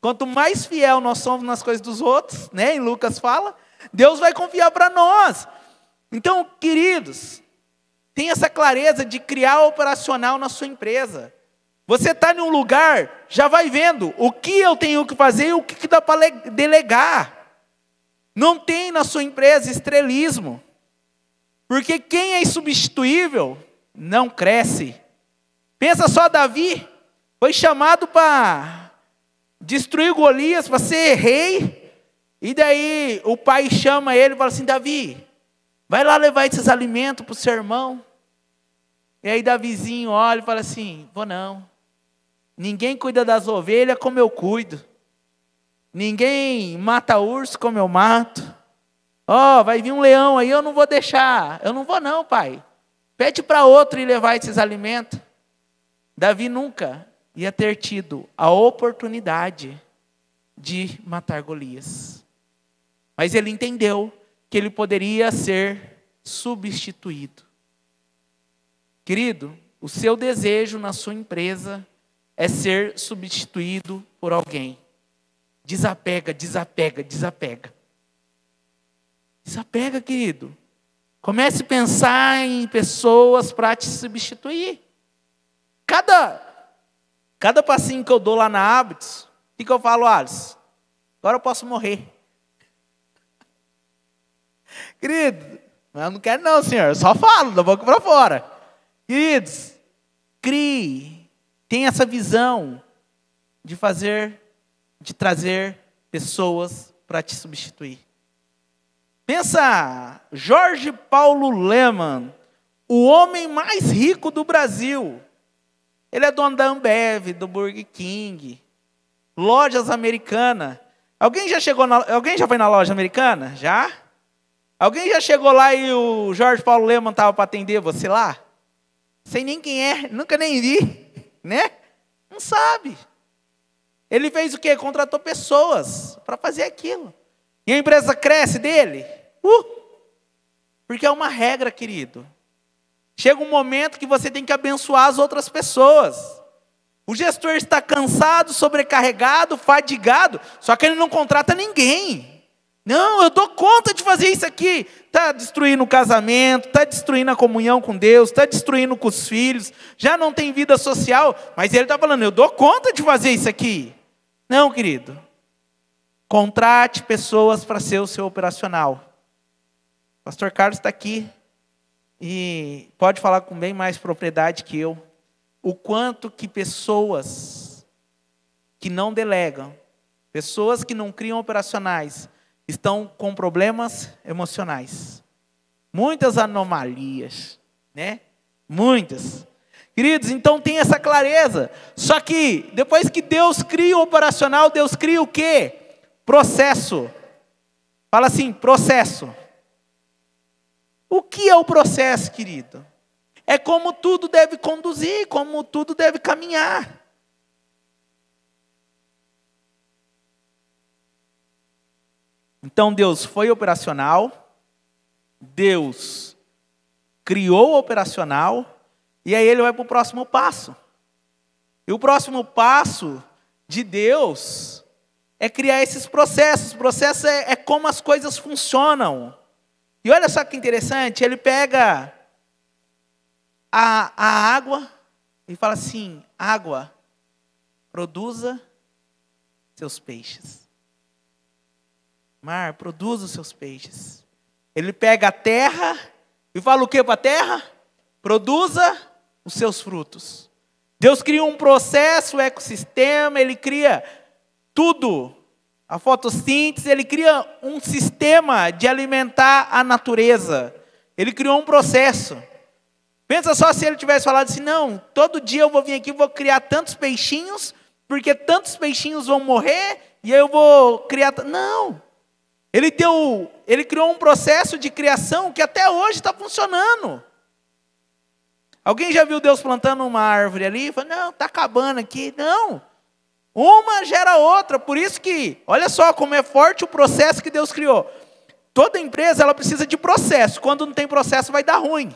Quanto mais fiel nós somos nas coisas dos outros, né, em Lucas fala, Deus vai confiar para nós. Então, queridos, tenha essa clareza de criar operacional na sua empresa. Você está em um lugar, já vai vendo o que eu tenho que fazer e o que dá para delegar. Não tem na sua empresa estrelismo. Porque quem é insubstituível não cresce. Pensa só, Davi foi chamado para destruir Golias, para ser rei. E daí o pai chama ele e fala assim, Davi, vai lá levar esses alimentos para o seu irmão. E aí Davizinho olha e fala assim, vou não. Ninguém cuida das ovelhas como eu cuido. Ninguém mata urso como eu mato. Ó, vai vir um leão aí, eu não vou deixar. Eu não vou não, pai. Pede para outro ir levar esses alimentos. Davi nunca ia ter tido a oportunidade de matar Golias. Mas ele entendeu que ele poderia ser substituído. Querido, o seu desejo na sua empresa é ser substituído por alguém. Desapega, desapega, desapega. Desapega, querido. Comece a pensar em pessoas para te substituir. Cada passinho que eu dou lá na Hábitos, o que eu falo, Alisson? Agora eu posso morrer. Querido, eu não quero não, senhor. Eu só falo, da boca para fora. Queridos, crie. Tenha essa visão de trazer pessoas para te substituir. Pensa, Jorge Paulo Lemann, o homem mais rico do Brasil. Ele é dono da Ambev, do Burger King, lojas americanas. Alguém já foi na loja americana? Já? Alguém já chegou lá e o Jorge Paulo Lemann estava para atender você lá? Sei nem quem é, nunca nem vi, né? Não sabe. Ele fez o quê? Contratou pessoas para fazer aquilo. E a empresa cresce dele? Porque é uma regra, querido. Chega um momento que você tem que abençoar as outras pessoas. O gestor está cansado, sobrecarregado, fadigado, só que ele não contrata ninguém. Não, eu dou conta de fazer isso aqui. Está destruindo o casamento, está destruindo a comunhão com Deus, está destruindo com os filhos, já não tem vida social, mas ele está falando, eu dou conta de fazer isso aqui. Não, querido. Contrate pessoas para ser o seu operacional. Pastor Carlos está aqui e pode falar com bem mais propriedade que eu. O quanto que pessoas que não delegam, pessoas que não criam operacionais, estão com problemas emocionais. Muitas anomalias, né? Muitas. Queridos, então tem essa clareza. Só que depois que Deus cria o operacional, Deus cria o quê? Processo. Fala assim, processo. O que é o processo, querido? É como tudo deve conduzir, como tudo deve caminhar. Então Deus foi operacional, Deus criou o operacional, e aí ele vai para o próximo passo. E o próximo passo de Deus é criar esses processos. O processo é como as coisas funcionam. E olha só que interessante, ele pega a água e fala assim, água, produza seus peixes. Mar, produza os seus peixes. Ele pega a terra e fala o que para a terra? Produza os seus frutos. Deus cria um processo, o ecossistema, ele cria tudo. A fotossíntese, ele cria um sistema de alimentar a natureza. Ele criou um processo. Pensa só se ele tivesse falado assim, não, todo dia eu vou vir aqui e vou criar tantos peixinhos, porque tantos peixinhos vão morrer, e aí eu vou criar... Não. Ele criou um processo de criação que até hoje está funcionando. Alguém já viu Deus plantando uma árvore ali? Fala, não, está acabando aqui. Não. Uma gera outra. Por isso que, olha só como é forte o processo que Deus criou. Toda empresa ela precisa de processo. Quando não tem processo vai dar ruim.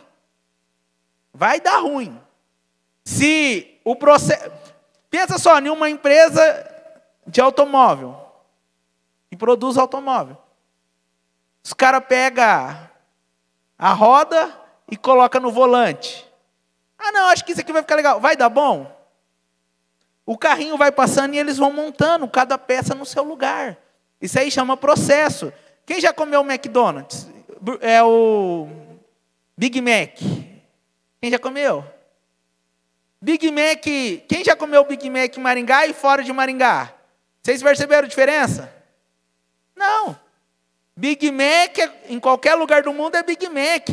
Vai dar ruim. Se o processo... Pensa só, em uma empresa de automóvel. Que produz automóvel. Os caras pegam a roda e colocam no volante. Ah, não, acho que isso aqui vai ficar legal. Vai dar bom? O carrinho vai passando e eles vão montando cada peça no seu lugar. Isso aí chama processo. Quem já comeu o McDonald's? É o Big Mac. Quem já comeu? Big Mac. Quem já comeu o Big Mac em Maringá e fora de Maringá? Vocês perceberam a diferença? Não. Big Mac, em qualquer lugar do mundo, é Big Mac.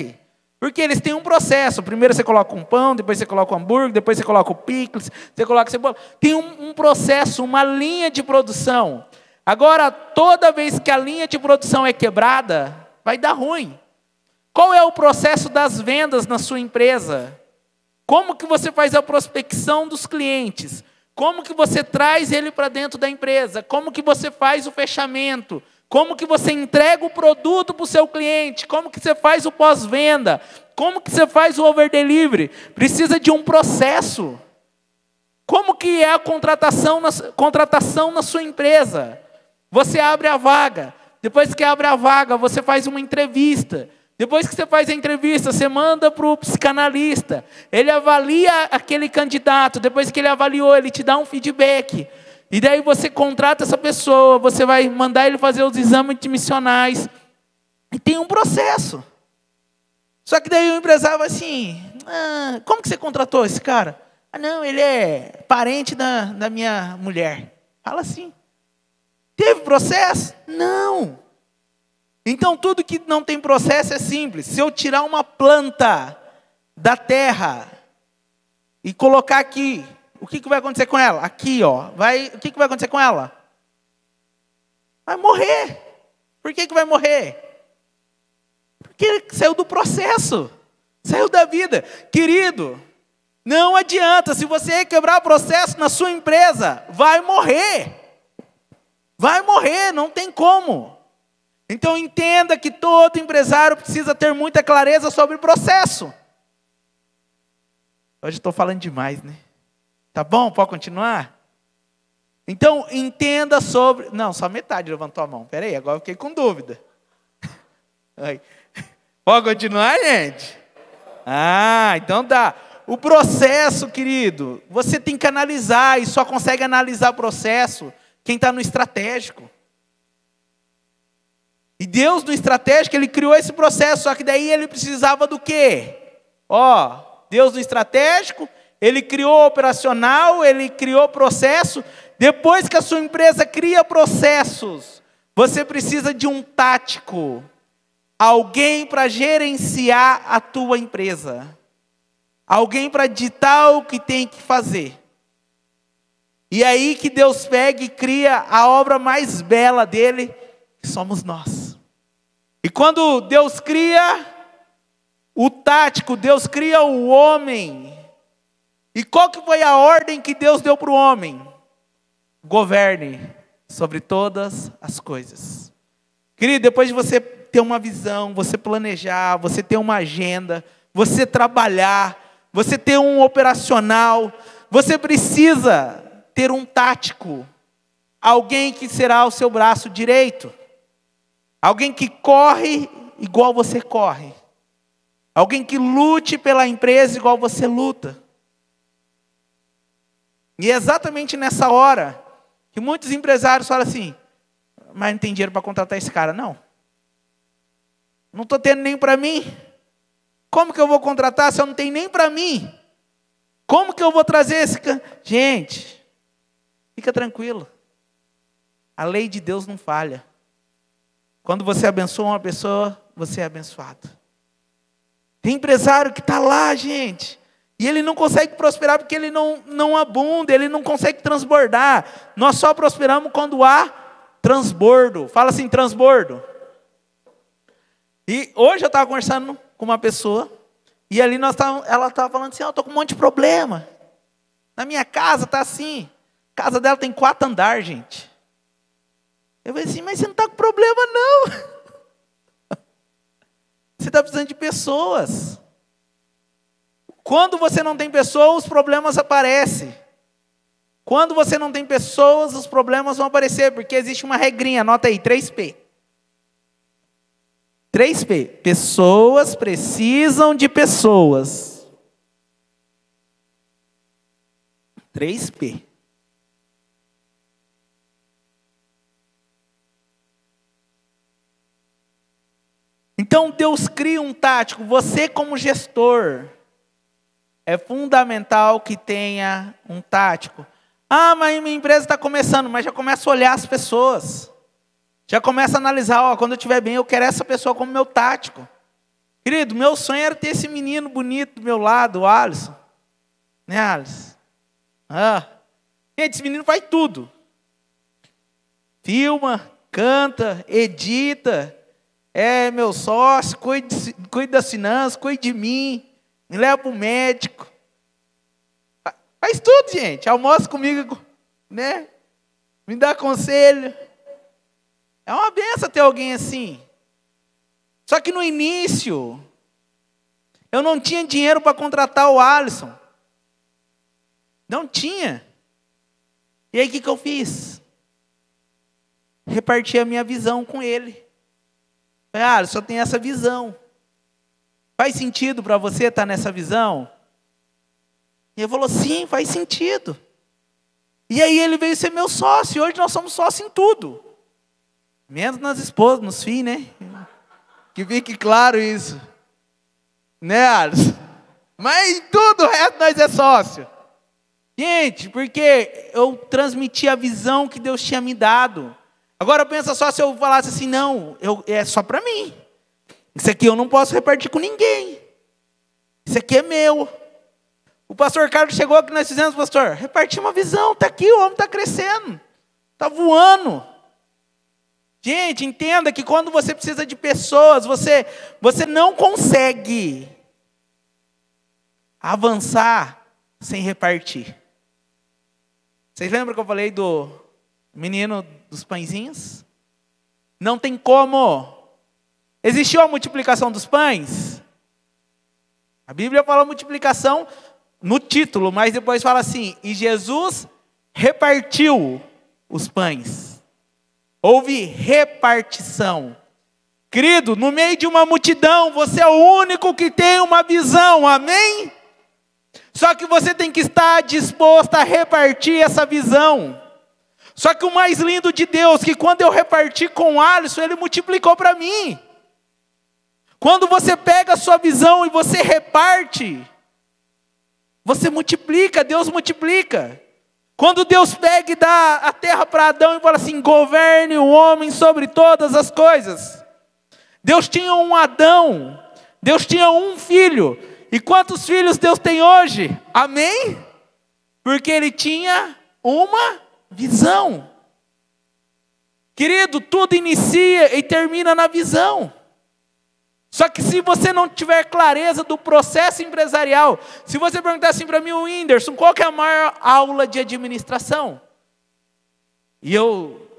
Porque eles têm um processo. Primeiro você coloca um pão, depois você coloca o hambúrguer, depois você coloca o picles, você coloca a cebola. Tem um processo, uma linha de produção. Agora, toda vez que a linha de produção é quebrada, vai dar ruim. Qual é o processo das vendas na sua empresa? Como que você faz a prospecção dos clientes? Como que você traz ele para dentro da empresa? Como que você faz o fechamento? Como que você entrega o produto para o seu cliente? Como que você faz o pós-venda? Como que você faz o over-delivery? Precisa de um processo. Como que é a contratação na sua empresa? Você abre a vaga. Depois que abre a vaga, você faz uma entrevista. Depois que você faz a entrevista, você manda para o psicanalista. Ele avalia aquele candidato. Depois que ele avaliou, ele te dá um feedback. E daí você contrata essa pessoa, você vai mandar ele fazer os exames admissionais. E tem um processo. Só que daí o empresário vai assim, como que você contratou esse cara? Não, ele é parente da minha mulher. Fala assim. Teve processo? Não. Então, tudo que não tem processo é simples. Se eu tirar uma planta da terra e colocar aqui, o que vai acontecer com ela? Aqui, ó. O que vai acontecer com ela? Vai morrer. Por que vai morrer? Porque saiu do processo. Saiu da vida. Querido, não adianta. Se você quebrar o processo na sua empresa, vai morrer. Vai morrer, não tem como. Então entenda que todo empresário precisa ter muita clareza sobre o processo. Hoje estou falando demais, né? Tá bom? Pode continuar? Então entenda sobre... Não, só metade levantou a mão. Espera aí, agora eu fiquei com dúvida. Pode continuar, gente? Então dá. O processo, querido, você tem que analisar. E só consegue analisar o processo quem está no estratégico. E Deus, no estratégico, Ele criou esse processo, só que daí Ele precisava do quê? Deus no estratégico, Ele criou operacional, Ele criou processo. Depois que a sua empresa cria processos, você precisa de um tático. Alguém para gerenciar a tua empresa. Alguém para ditar o que tem que fazer. E aí que Deus pega e cria a obra mais bela dele, que somos nós. E quando Deus cria o tático, Deus cria o homem. E qual que foi a ordem que Deus deu para o homem? Governe sobre todas as coisas. Querido, depois de você ter uma visão, você planejar, você ter uma agenda, você trabalhar, você ter um operacional, você precisa ter um tático. Alguém que será o seu braço direito. Alguém que corre igual você corre. Alguém que lute pela empresa igual você luta. E é exatamente nessa hora que muitos empresários falam assim, mas não tem dinheiro para contratar esse cara. Não estou tendo nem para mim. Como que eu vou contratar se eu não tenho nem para mim? Como que eu vou trazer esse cara? Gente, fica tranquilo. A lei de Deus não falha. Quando você abençoa uma pessoa, você é abençoado. Tem empresário que está lá, gente, e ele não consegue prosperar porque ele não abunda, ele não consegue transbordar. Nós só prosperamos quando há transbordo. Fala assim, transbordo. E hoje eu estava conversando com uma pessoa, e ali ela estava falando assim, eu estou com um monte de problema. Na minha casa está assim. A casa dela tem 4 andares, gente. Eu falei assim, mas você não está com problema não. Você está precisando de pessoas. Quando você não tem pessoas, os problemas aparecem. Quando você não tem pessoas, os problemas vão aparecer, porque existe uma regrinha, anota aí, 3P. 3P, pessoas precisam de pessoas. 3P. Então Deus cria um tático. Você como gestor, é fundamental que tenha um tático. Mas minha empresa está começando, mas já começa a olhar as pessoas. Já começa a analisar, quando eu estiver bem, eu quero essa pessoa como meu tático. Querido, meu sonho era ter esse menino bonito do meu lado, o Alisson. Né, Alisson? Gente, esse menino faz tudo. Filma, canta, edita. É meu sócio, cuide das finanças, cuide de mim. Me leva para o médico. Faz tudo, gente. Almoça comigo, né? Me dá conselho. É uma benção ter alguém assim. Só que no início, eu não tinha dinheiro para contratar o Alisson. Não tinha. E aí o que eu fiz? reparti a minha visão com ele. Falei, só tem essa visão. Faz sentido para você estar nessa visão? E ele falou, sim, faz sentido. E aí ele veio ser meu sócio, e hoje nós somos sócios em tudo. Menos nas esposas, nos filhos, né? Que fique claro isso. Né, Alisson? Mas em tudo o resto nós é sócio. Gente, porque eu transmiti a visão que Deus tinha me dado. Agora pensa só se eu falasse assim, não, é só para mim. Isso aqui eu não posso repartir com ninguém. Isso aqui é meu. O pastor Carlos chegou aqui, nós fizemos, pastor, repartir uma visão, está aqui, o homem está crescendo, está voando. Gente, entenda que quando você precisa de pessoas, você não consegue avançar sem repartir. Vocês lembram que eu falei do menino dos pãezinhos? Não tem como. Existiu a multiplicação dos pães? A Bíblia fala multiplicação no título, mas depois fala assim, e Jesus repartiu os pães. Houve repartição. Querido, no meio de uma multidão, você é o único que tem uma visão, amém? Só que você tem que estar disposto a repartir essa visão. Só que o mais lindo de Deus, que quando eu reparti com o Alisson, ele multiplicou para mim. Quando você pega a sua visão e você reparte, você multiplica, Deus multiplica. Quando Deus pega e dá a terra para Adão e fala assim, governe o homem sobre todas as coisas. Deus tinha um Adão, Deus tinha um filho. E quantos filhos Deus tem hoje? Amém? Porque Ele tinha uma visão. Querido, tudo inicia e termina na visão. Só que se você não tiver clareza do processo empresarial, se você perguntar assim para mim, o Whindersson, qual que é a maior aula de administração? E eu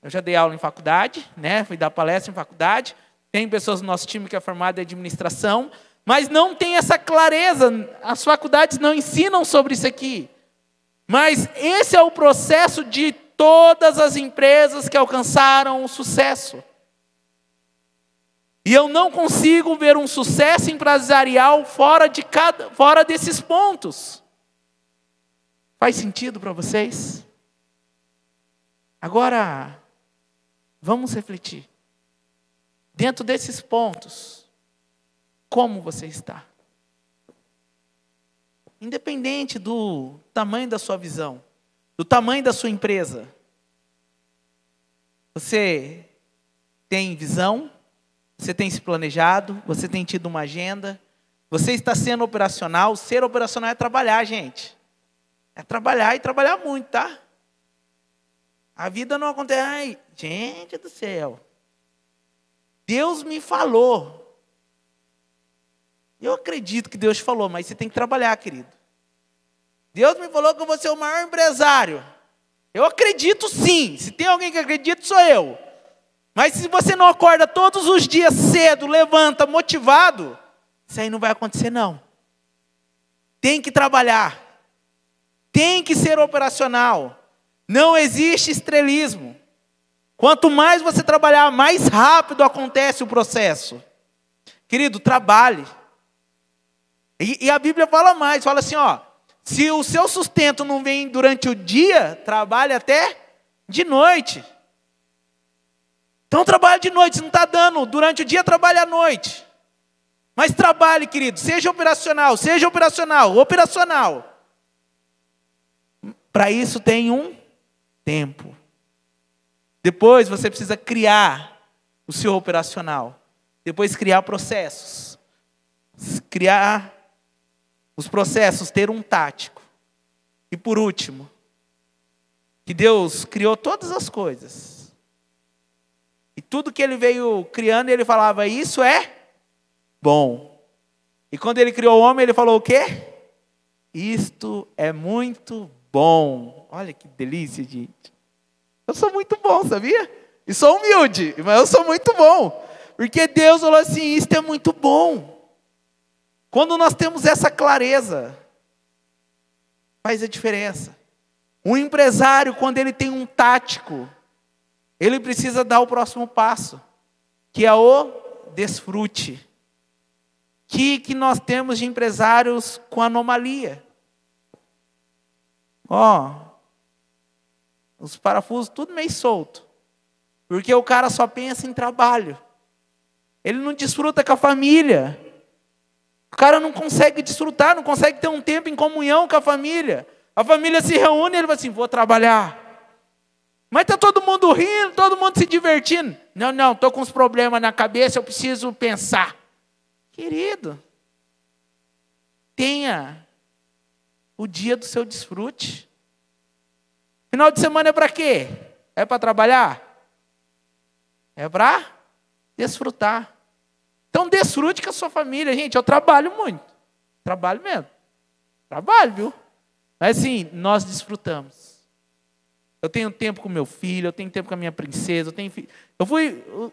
já dei aula em faculdade, né? Fui dar palestra em faculdade, tem pessoas no nosso time que é formado em administração, mas não tem essa clareza, as faculdades não ensinam sobre isso aqui. Mas esse é o processo de todas as empresas que alcançaram o sucesso. E eu não consigo ver um sucesso empresarial fora desses pontos. Faz sentido para vocês? Agora, vamos refletir. Dentro desses pontos, como você está? Independente do tamanho da sua visão, do tamanho da sua empresa. Você tem visão? Você tem se planejado? Você tem tido uma agenda? Você está sendo operacional? Ser operacional é trabalhar, gente. É trabalhar e trabalhar muito, tá? A vida não acontece. Ai, gente do céu. Deus me falou. Eu acredito que Deus te falou, mas você tem que trabalhar, querido. Deus me falou que eu vou ser o maior empresário. Eu acredito sim. Se tem alguém que acredita, sou eu. Mas se você não acorda todos os dias cedo, levanta, motivado, isso aí não vai acontecer não. Tem que trabalhar. Tem que ser operacional. Não existe estrelismo. Quanto mais você trabalhar, mais rápido acontece o processo. Querido, trabalhe. E a Bíblia fala mais, fala assim, ó, se o seu sustento não vem durante o dia, trabalhe até de noite. Então trabalha de noite, se não está dando, durante o dia trabalha à noite. Mas trabalhe, querido, seja operacional, operacional. Para isso tem um tempo. Depois você precisa criar o seu operacional. Depois criar processos. Criar os processos, ter um tático. E por último, que Deus criou todas as coisas. E tudo que Ele veio criando, Ele falava, isso é bom. E quando Ele criou o homem, Ele falou o quê? Isto é muito bom. Olha que delícia, gente. Eu sou muito bom, sabia? E sou humilde, mas eu sou muito bom. Porque Deus falou assim, isto é muito bom. Quando nós temos essa clareza, faz a diferença. Um empresário, quando ele tem um tático, ele precisa dar o próximo passo, que é o desfrute. Que nós temos de empresários com anomalia. Os parafusos tudo meio solto. Porque o cara só pensa em trabalho. Ele não desfruta com a família. O cara não consegue desfrutar, não consegue ter um tempo em comunhão com a família. A família se reúne e ele vai assim, vou trabalhar. Mas está todo mundo rindo, todo mundo se divertindo. Não, estou com uns problemas na cabeça, eu preciso pensar. Querido, tenha o dia do seu desfrute. Final de semana é para quê? É para trabalhar? É para desfrutar. Então desfrute com a sua família. Gente, eu trabalho muito. Trabalho mesmo. Trabalho, viu? Mas assim, nós desfrutamos. Eu tenho tempo com meu filho, eu tenho tempo com a minha princesa.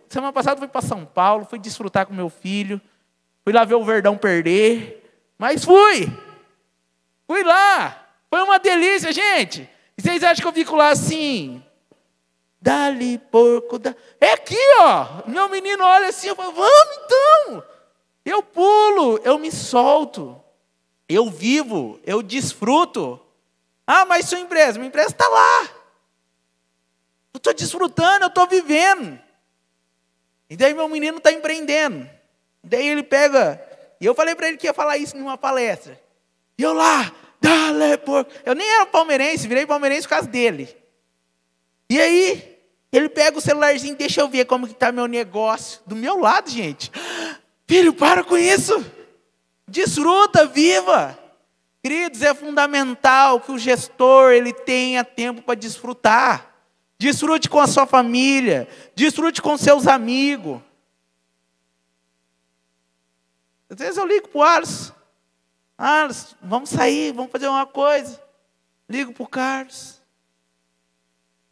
Semana passada eu fui para São Paulo, fui desfrutar com meu filho. Fui lá ver o Verdão perder. Mas fui lá. Foi uma delícia, gente. E vocês acham que eu fico lá assim? Dali, porco, é aqui, ó. Meu menino olha assim, eu falo, vamos então. Eu pulo, eu me solto. Eu vivo, eu desfruto. Ah, mas sua empresa? Minha empresa está lá. Eu estou desfrutando, eu estou vivendo. E daí meu menino está empreendendo. Daí ele pega, e eu falei para ele que ia falar isso numa palestra. E eu lá, dale, porco. Eu nem era palmeirense, virei palmeirense por causa dele. E aí, ele pega o celularzinho, deixa eu ver como que está meu negócio. Do meu lado, gente. Filho, para com isso. Desfruta, viva. Queridos, é fundamental que o gestor ele tenha tempo para desfrutar. Desfrute com a sua família. Desfrute com seus amigos. Às vezes eu ligo para o Alisson. Alisson, vamos sair, vamos fazer uma coisa. Ligo para o Carlos.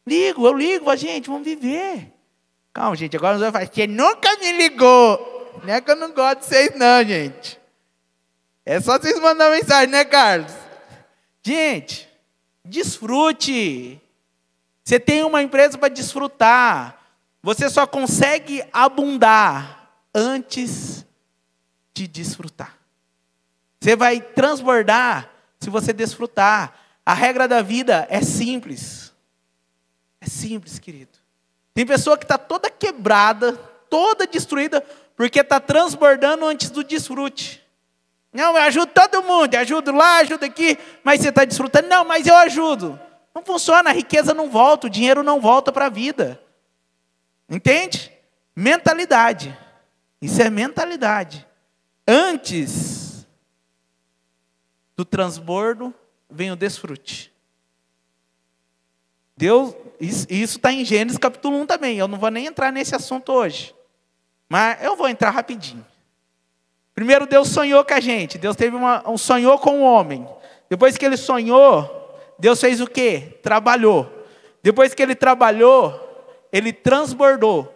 Eu ligo, a gente, vamos viver. Calma, gente, agora nós vamos falar, você nunca me ligou. Não é que eu não gosto de vocês, não, gente. É só vocês mandar mensagem, né, Carlos? Gente, desfrute. Você tem uma empresa para desfrutar. Você só consegue abundar antes de desfrutar. Você vai transbordar se você desfrutar. A regra da vida é simples. É simples, querido. Tem pessoa que está toda quebrada, toda destruída, porque está transbordando antes do desfrute. Não, eu ajudo todo mundo, ajudo lá, ajudo aqui, mas você está desfrutando? Não, mas eu ajudo. Não funciona, a riqueza não volta, o dinheiro não volta para a vida. Entende? Mentalidade. Isso é mentalidade. Antes do transbordo, vem o desfrute. Deus, isso está em Gênesis capítulo 1 também. Eu não vou nem entrar nesse assunto hoje. Mas eu vou entrar rapidinho. Primeiro Deus sonhou com a gente. Deus teve sonhou com o homem. Depois que ele sonhou, Deus fez o quê? Trabalhou. Depois que ele trabalhou, ele transbordou.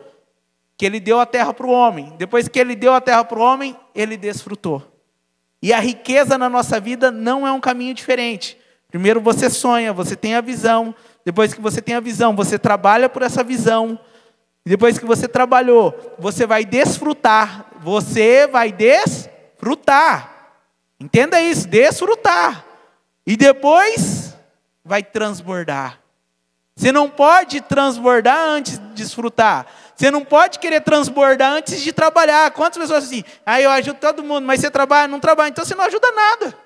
Que ele deu a terra para o homem. Depois que ele deu a terra para o homem, ele desfrutou. E a riqueza na nossa vida não é um caminho diferente. Primeiro você sonha, você tem a visão. Depois que você tem a visão, você trabalha por essa visão. Depois que você trabalhou, você vai desfrutar. Você vai desfrutar. Entenda isso, desfrutar. E depois vai transbordar. Você não pode transbordar antes de desfrutar. Você não pode querer transbordar antes de trabalhar. Quantas pessoas assim? Eu ajudo todo mundo, mas você trabalha? Não trabalha, então você não ajuda nada.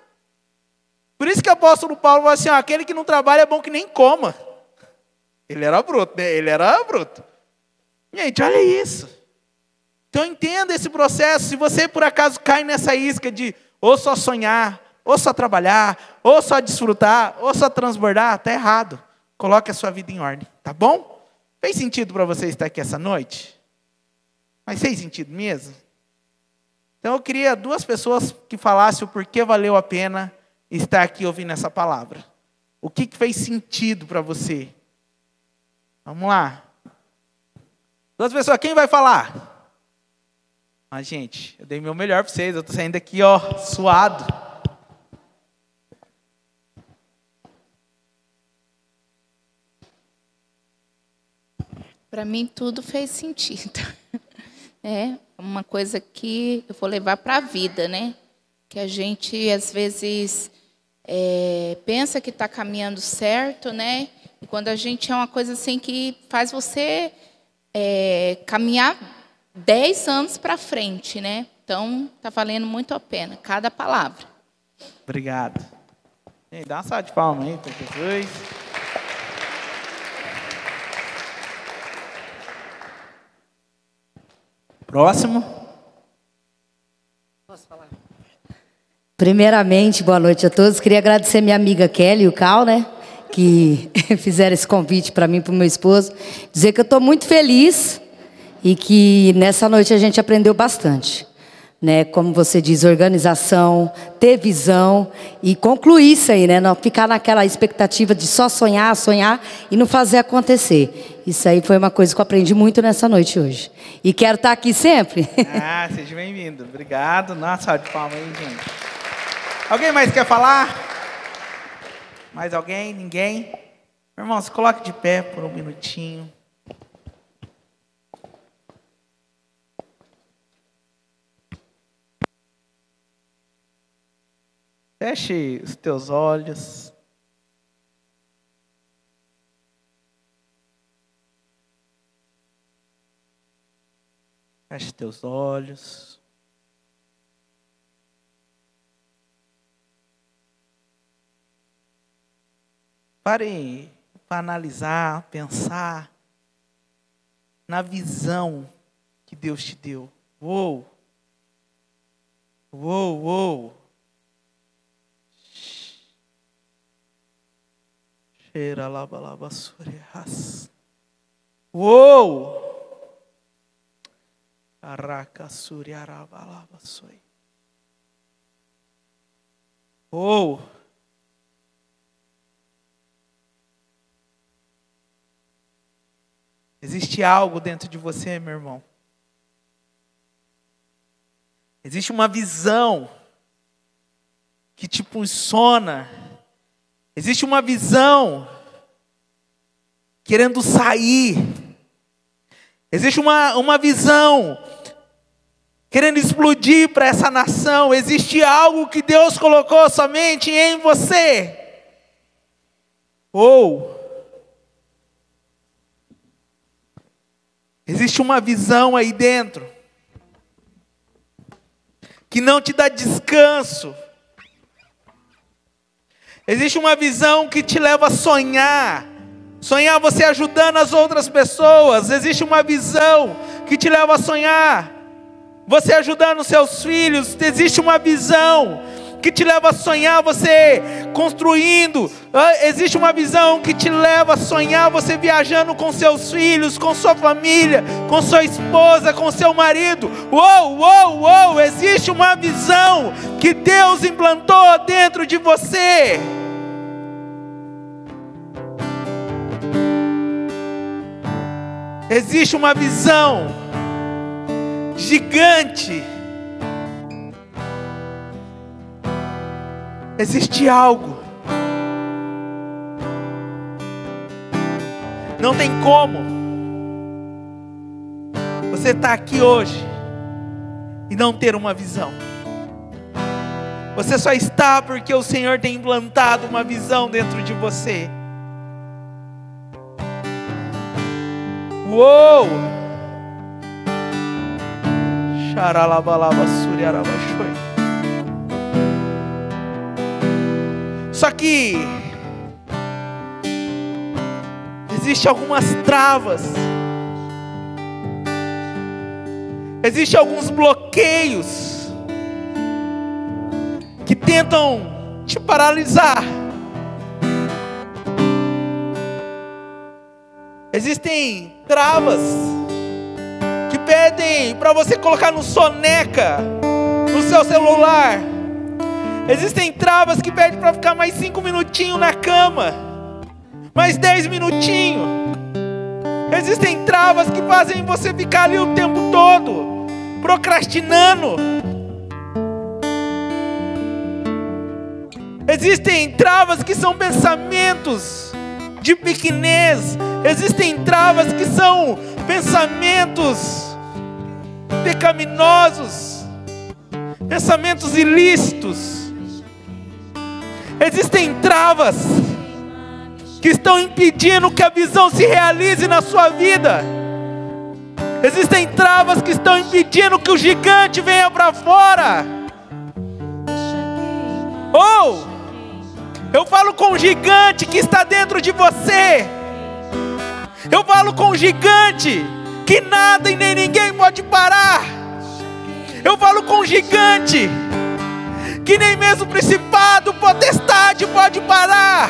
Por isso que o apóstolo Paulo falou assim, aquele que não trabalha é bom que nem coma. Ele era bruto, né? Ele era bruto. Gente, olha isso. Então entenda esse processo. Se você por acaso cai nessa isca de ou só sonhar, ou só trabalhar, ou só desfrutar, ou só transbordar, está errado. Coloque a sua vida em ordem, tá bom? Fez sentido para você estar aqui essa noite? Mas fez sentido mesmo? Então eu queria 2 pessoas que falassem o porquê valeu a pena estar aqui ouvindo essa palavra. O que fez sentido para você? Vamos lá. 2 pessoas, quem vai falar? Gente, eu dei meu melhor para vocês, eu estou saindo aqui, suado. Para mim tudo fez sentido. É uma coisa que eu vou levar para a vida, né? Que a gente às vezes pensa que está caminhando certo, né? E quando a gente é uma coisa assim que faz você caminhar 10 anos para frente, né? Então está valendo muito a pena cada palavra. Obrigado. Ei, dá uma salva de palmas aí para Jesus. Próximo. Posso falar? Primeiramente, boa noite a todos. Queria agradecer minha amiga Kelly e o Cal, né? Que fizeram esse convite para mim e para o meu esposo. Dizer que eu estou muito feliz e que nessa noite a gente aprendeu bastante. Né? Como você diz, organização, ter visão e concluir isso aí, né? Não ficar naquela expectativa de só sonhar, sonhar e não fazer acontecer. Isso aí foi uma coisa que eu aprendi muito nessa noite hoje. E quero estar aqui sempre. Ah, seja bem-vindo. Obrigado. Nossa, salve de palmas aí, gente. Alguém mais quer falar? Mais alguém? Ninguém? Irmão, se coloque de pé por um minutinho. Feche os teus olhos. Feche os teus olhos. Pare para analisar, pensar na visão que Deus te deu. Uou! Uou, uou! Cheira lava lava surias. Uou! Caraca suriarava lava soi. Uou! Existe algo dentro de você, meu irmão. Existe uma visão que te impulsiona. Existe uma visão querendo sair. Existe uma visão querendo explodir para essa nação. Existe algo que Deus colocou somente em você. Ou existe uma visão aí dentro que não te dá descanso. Existe uma visão que te leva a sonhar. Sonhar você ajudando as outras pessoas. Existe uma visão que te leva a sonhar você ajudando seus filhos. Existe uma visão que te leva a sonhar você construindo. Existe uma visão que te leva a sonhar você viajando com seus filhos, com sua família, com sua esposa, com seu marido. Uou, uou, uou! Existe uma visão que Deus implantou dentro de você. Existe uma visão gigante. Existe algo. Não tem como você estar aqui hoje e não ter uma visão. Você só está porque o Senhor tem implantado uma visão dentro de você. Uou! Xaralabalaba suriarabashoi. Só que existem algumas travas, existem alguns bloqueios que tentam te paralisar. Existem travas que pedem para você colocar no soneca no seu celular. Existem travas que pedem para ficar mais 5 minutinhos na cama, mais 10 minutinhos. Existem travas que fazem você ficar ali o tempo todo, procrastinando. Existem travas que são pensamentos de pequenez. Existem travas que são pensamentos pecaminosos, pensamentos ilícitos. Existem travas que estão impedindo que a visão se realize na sua vida. Existem travas que estão impedindo que o gigante venha para fora. Ou eu falo com o gigante que está dentro de você. Eu falo com o gigante que nada e nem ninguém pode parar. Eu falo com o gigante que nem mesmo o principado, potestade pode parar.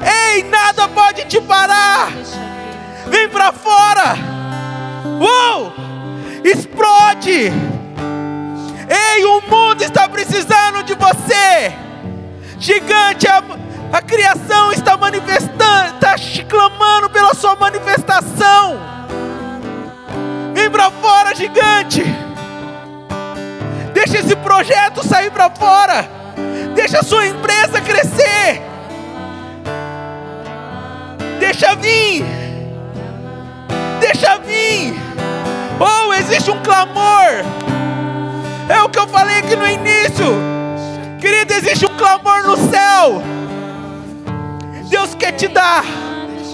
Ei, nada pode te parar. Vem para fora. Uou! Explode. Ei, o mundo está precisando de você. Gigante, a criação está manifestando, está clamando pela sua manifestação. Vem para fora, gigante. Deixa esse projeto sair para fora. Deixa a sua empresa crescer. Deixa vir. Deixa vir. Oh, existe um clamor. É o que eu falei aqui no início. Querido, existe um clamor no céu. Deus quer te dar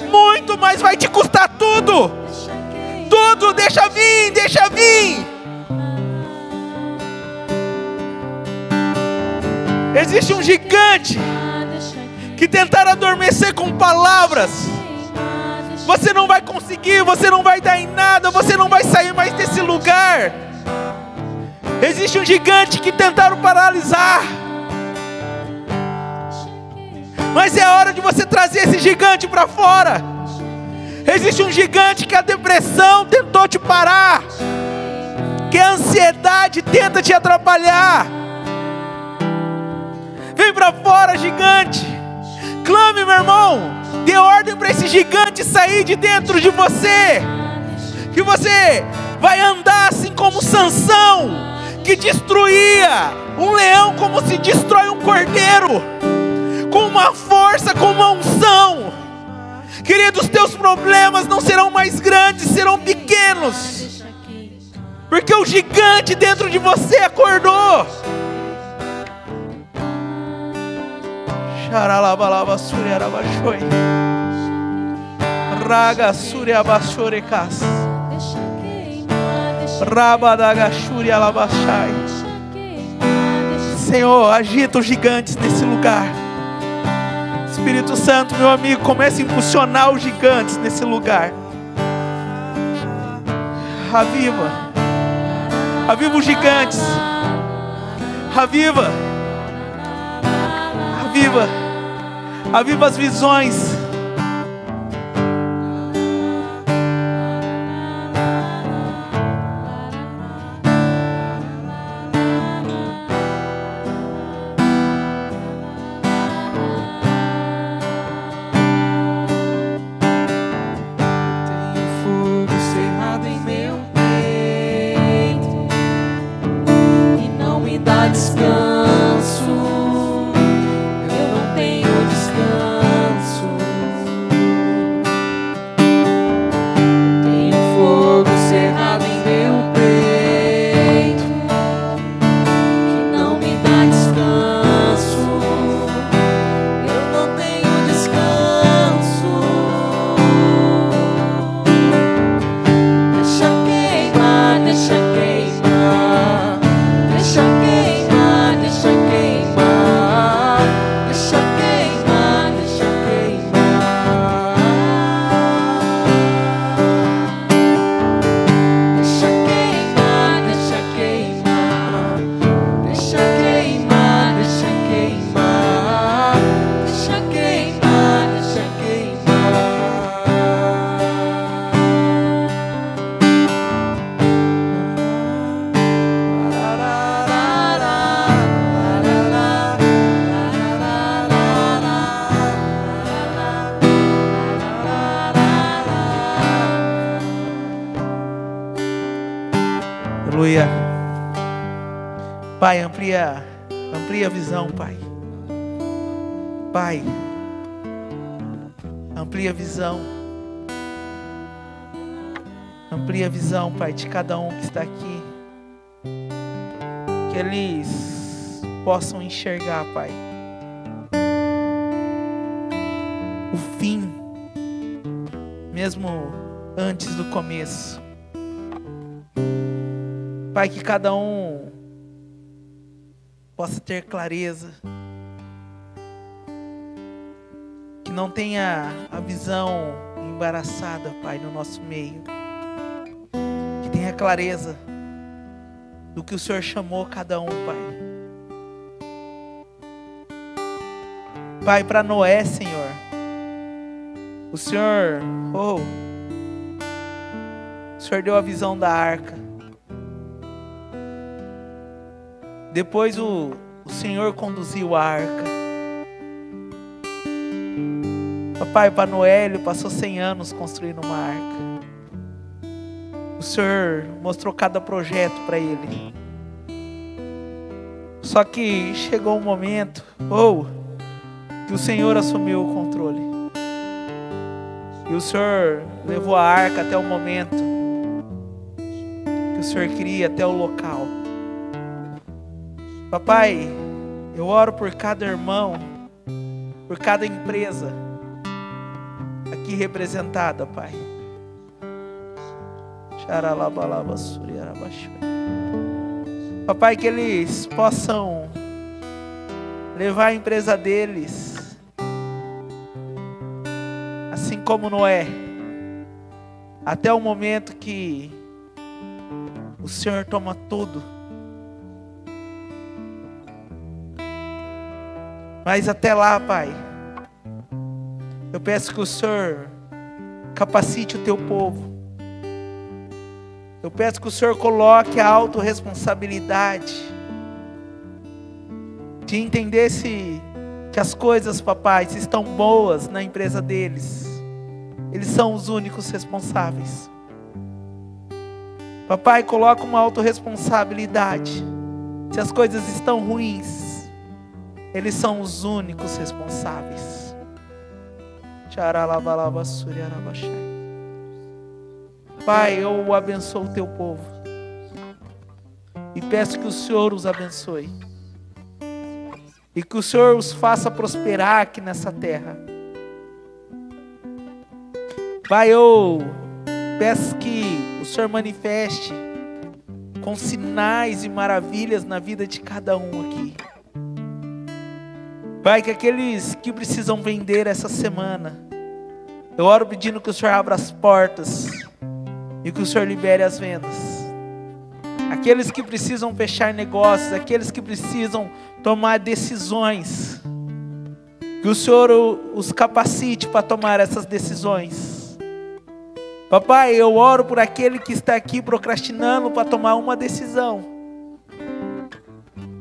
muito, mas vai te custar tudo. Tudo, deixa vir, deixa vir. Existe um gigante que tentaram adormecer com palavras. Você não vai conseguir, você não vai dar em nada, você não vai sair mais desse lugar. Existe um gigante que tentaram paralisar. Mas é hora de você trazer esse gigante para fora. Existe um gigante que a depressão tentou te parar, que a ansiedade tenta te atrapalhar. Vem para fora, gigante. Clame, meu irmão. Dê ordem para esse gigante sair de dentro de você. Que você vai andar assim como Sansão, que destruía um leão como se destrói um cordeiro, com uma força, com uma unção. Querido, os teus problemas não serão mais grandes, serão pequenos, porque o gigante dentro de você acordou. Xaralabalaba suriarabashoi. Raga suriabashorecas. Rabadagashurialabashai. Senhor, agita os gigantes nesse lugar. Espírito Santo, meu amigo, comece a impulsionar os gigantes nesse lugar. Aviva. Aviva os gigantes. Aviva. Aviva. Aviva as visões. Aleluia. Pai, amplia a visão, Pai. Pai, amplia a visão. Amplia a visão, Pai, de cada um que está aqui. Que eles possam enxergar, Pai, o fim, mesmo antes do começo. Pai, que cada um possa ter clareza, que não tenha a visão embaraçada, Pai, no nosso meio, que tenha clareza do que o Senhor chamou cada um, Pai. Pai, para Noé, Senhor, o Senhor deu a visão da arca. Depois o Senhor conduziu a arca. Papai, para Noé, ele passou 100 anos construindo uma arca. O Senhor mostrou cada projeto para ele. Só que chegou um momento, que o Senhor assumiu o controle. E o Senhor levou a arca até o momento que o Senhor queria, até o local. Papai, eu oro por cada irmão, por cada empresa aqui representada, Pai. Papai, que eles possam levar a empresa deles, assim como Noé, até o momento que o Senhor toma tudo. Mas até lá, Pai, eu peço que o Senhor capacite o teu povo. Eu peço que o Senhor coloque a autorresponsabilidade de entender que as coisas, papai, se estão boas na empresa deles, eles são os únicos responsáveis. Papai, coloca uma autorresponsabilidade. Se as coisas estão ruins, eles são os únicos responsáveis. Pai, eu abençoo o teu povo e peço que o Senhor os abençoe e que o Senhor os faça prosperar aqui nessa terra. Pai, eu peço que o Senhor manifeste com sinais e maravilhas na vida de cada um aqui. Pai, que aqueles que precisam vender essa semana, eu oro pedindo que o Senhor abra as portas e que o Senhor libere as vendas. Aqueles que precisam fechar negócios, aqueles que precisam tomar decisões, que o Senhor os capacite para tomar essas decisões. Papai, eu oro por aquele que está aqui procrastinando para tomar uma decisão.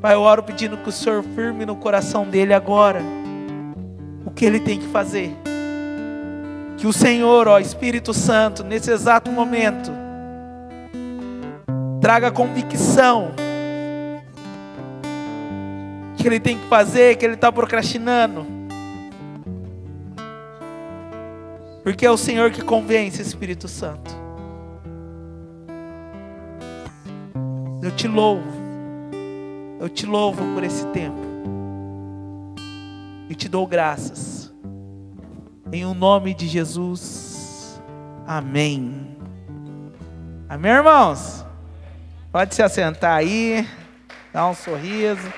Pai, eu oro pedindo que o Senhor firme no coração dele agora o que ele tem que fazer. Que o Senhor, Espírito Santo, nesse exato momento, traga convicção que ele tem que fazer, que ele está procrastinando. Porque é o Senhor que convence, Espírito Santo. Eu te louvo. Eu te louvo por esse tempo. E te dou graças. Em o nome de Jesus. Amém. Amém, irmãos? Pode se assentar aí. Dar um sorriso.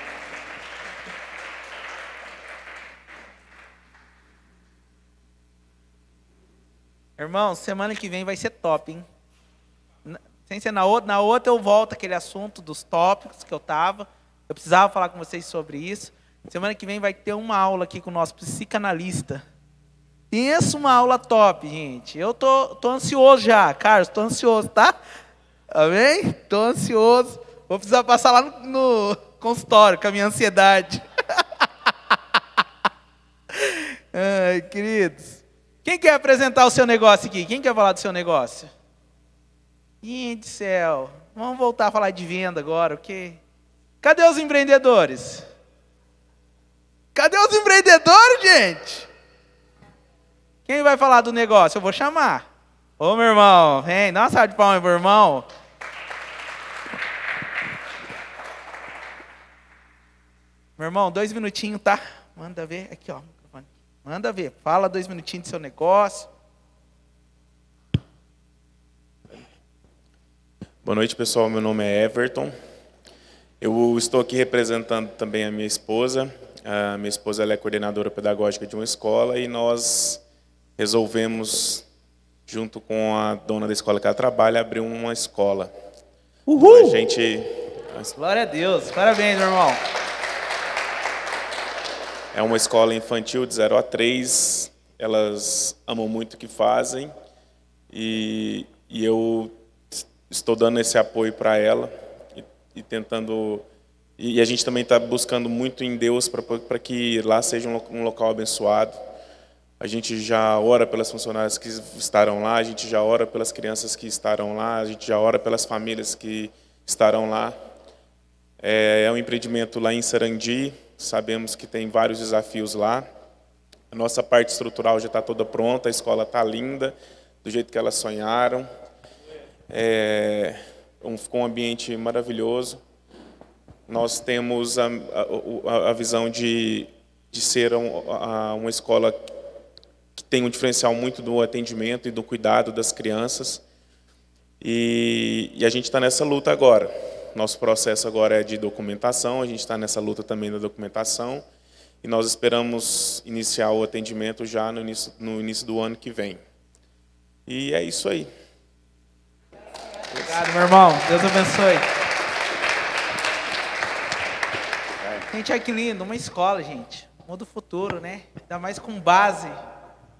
Irmão, semana que vem vai ser top, hein? Sem ser na outra eu volto aquele assunto dos tópicos que eu estava. Eu precisava falar com vocês sobre isso. Semana que vem vai ter uma aula aqui com o nosso psicanalista. Pensa uma aula top, gente. Eu tô ansioso já, Carlos, tô ansioso, tá? Amém? Tô ansioso. Vou precisar passar lá no consultório com a minha ansiedade. Ai, queridos. Quem quer apresentar o seu negócio aqui? Quem quer falar do seu negócio? Gente do céu. Vamos voltar a falar de venda agora, ok? Cadê os empreendedores? Cadê os empreendedores, gente? Quem vai falar do negócio? Eu vou chamar. Ô, meu irmão, vem, dá uma salva de palmas pro irmão. Meu irmão, 2 minutinhos, tá? Manda ver, aqui ó, manda ver, fala 2 minutinhos do seu negócio. Boa noite, pessoal, meu nome é Everton. Eu estou aqui representando também a minha esposa. A minha esposa ela é coordenadora pedagógica de uma escola e nós resolvemos, junto com a dona da escola que ela trabalha, abrir uma escola. Uhul! Glória a Deus, parabéns, meu irmão. É uma escola infantil de 0 a 3. Elas amam muito o que fazem e eu estou dando esse apoio para ela e tentando. E a gente também está buscando muito em Deus para que lá seja um local abençoado. A gente já ora pelas funcionárias que estarão lá, a gente já ora pelas crianças que estarão lá, a gente já ora pelas famílias que estarão lá. É um empreendimento lá em Sarandi, sabemos que tem vários desafios lá. A nossa parte estrutural já está toda pronta, a escola está linda, do jeito que elas sonharam. Ficou um ambiente maravilhoso. Nós temos a visão de ser uma escola que tem um diferencial muito do atendimento e do cuidado das crianças. E a gente está nessa luta agora. Nosso processo agora é de documentação, a gente está nessa luta também da documentação. E nós esperamos iniciar o atendimento já no início do ano que vem. E é isso aí. Obrigado, meu irmão. Deus abençoe. Gente, olha que lindo, uma escola, gente. Muda o futuro, né? Ainda mais com base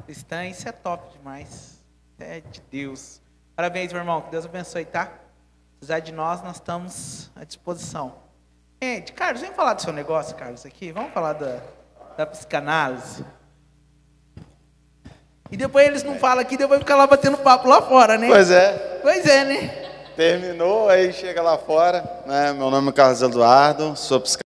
cristã, isso é top demais. É de Deus. Parabéns, meu irmão. Que Deus abençoe, tá? Se precisar de nós estamos à disposição. Gente, Carlos, vem falar do seu negócio, Carlos, aqui. Vamos falar da psicanálise. E depois eles não falam aqui, depois fica lá batendo papo lá fora, né? Pois é. Pois é, né? Terminou, aí chega lá fora. Né? Meu nome é Carlos Eduardo, sou psicanalista.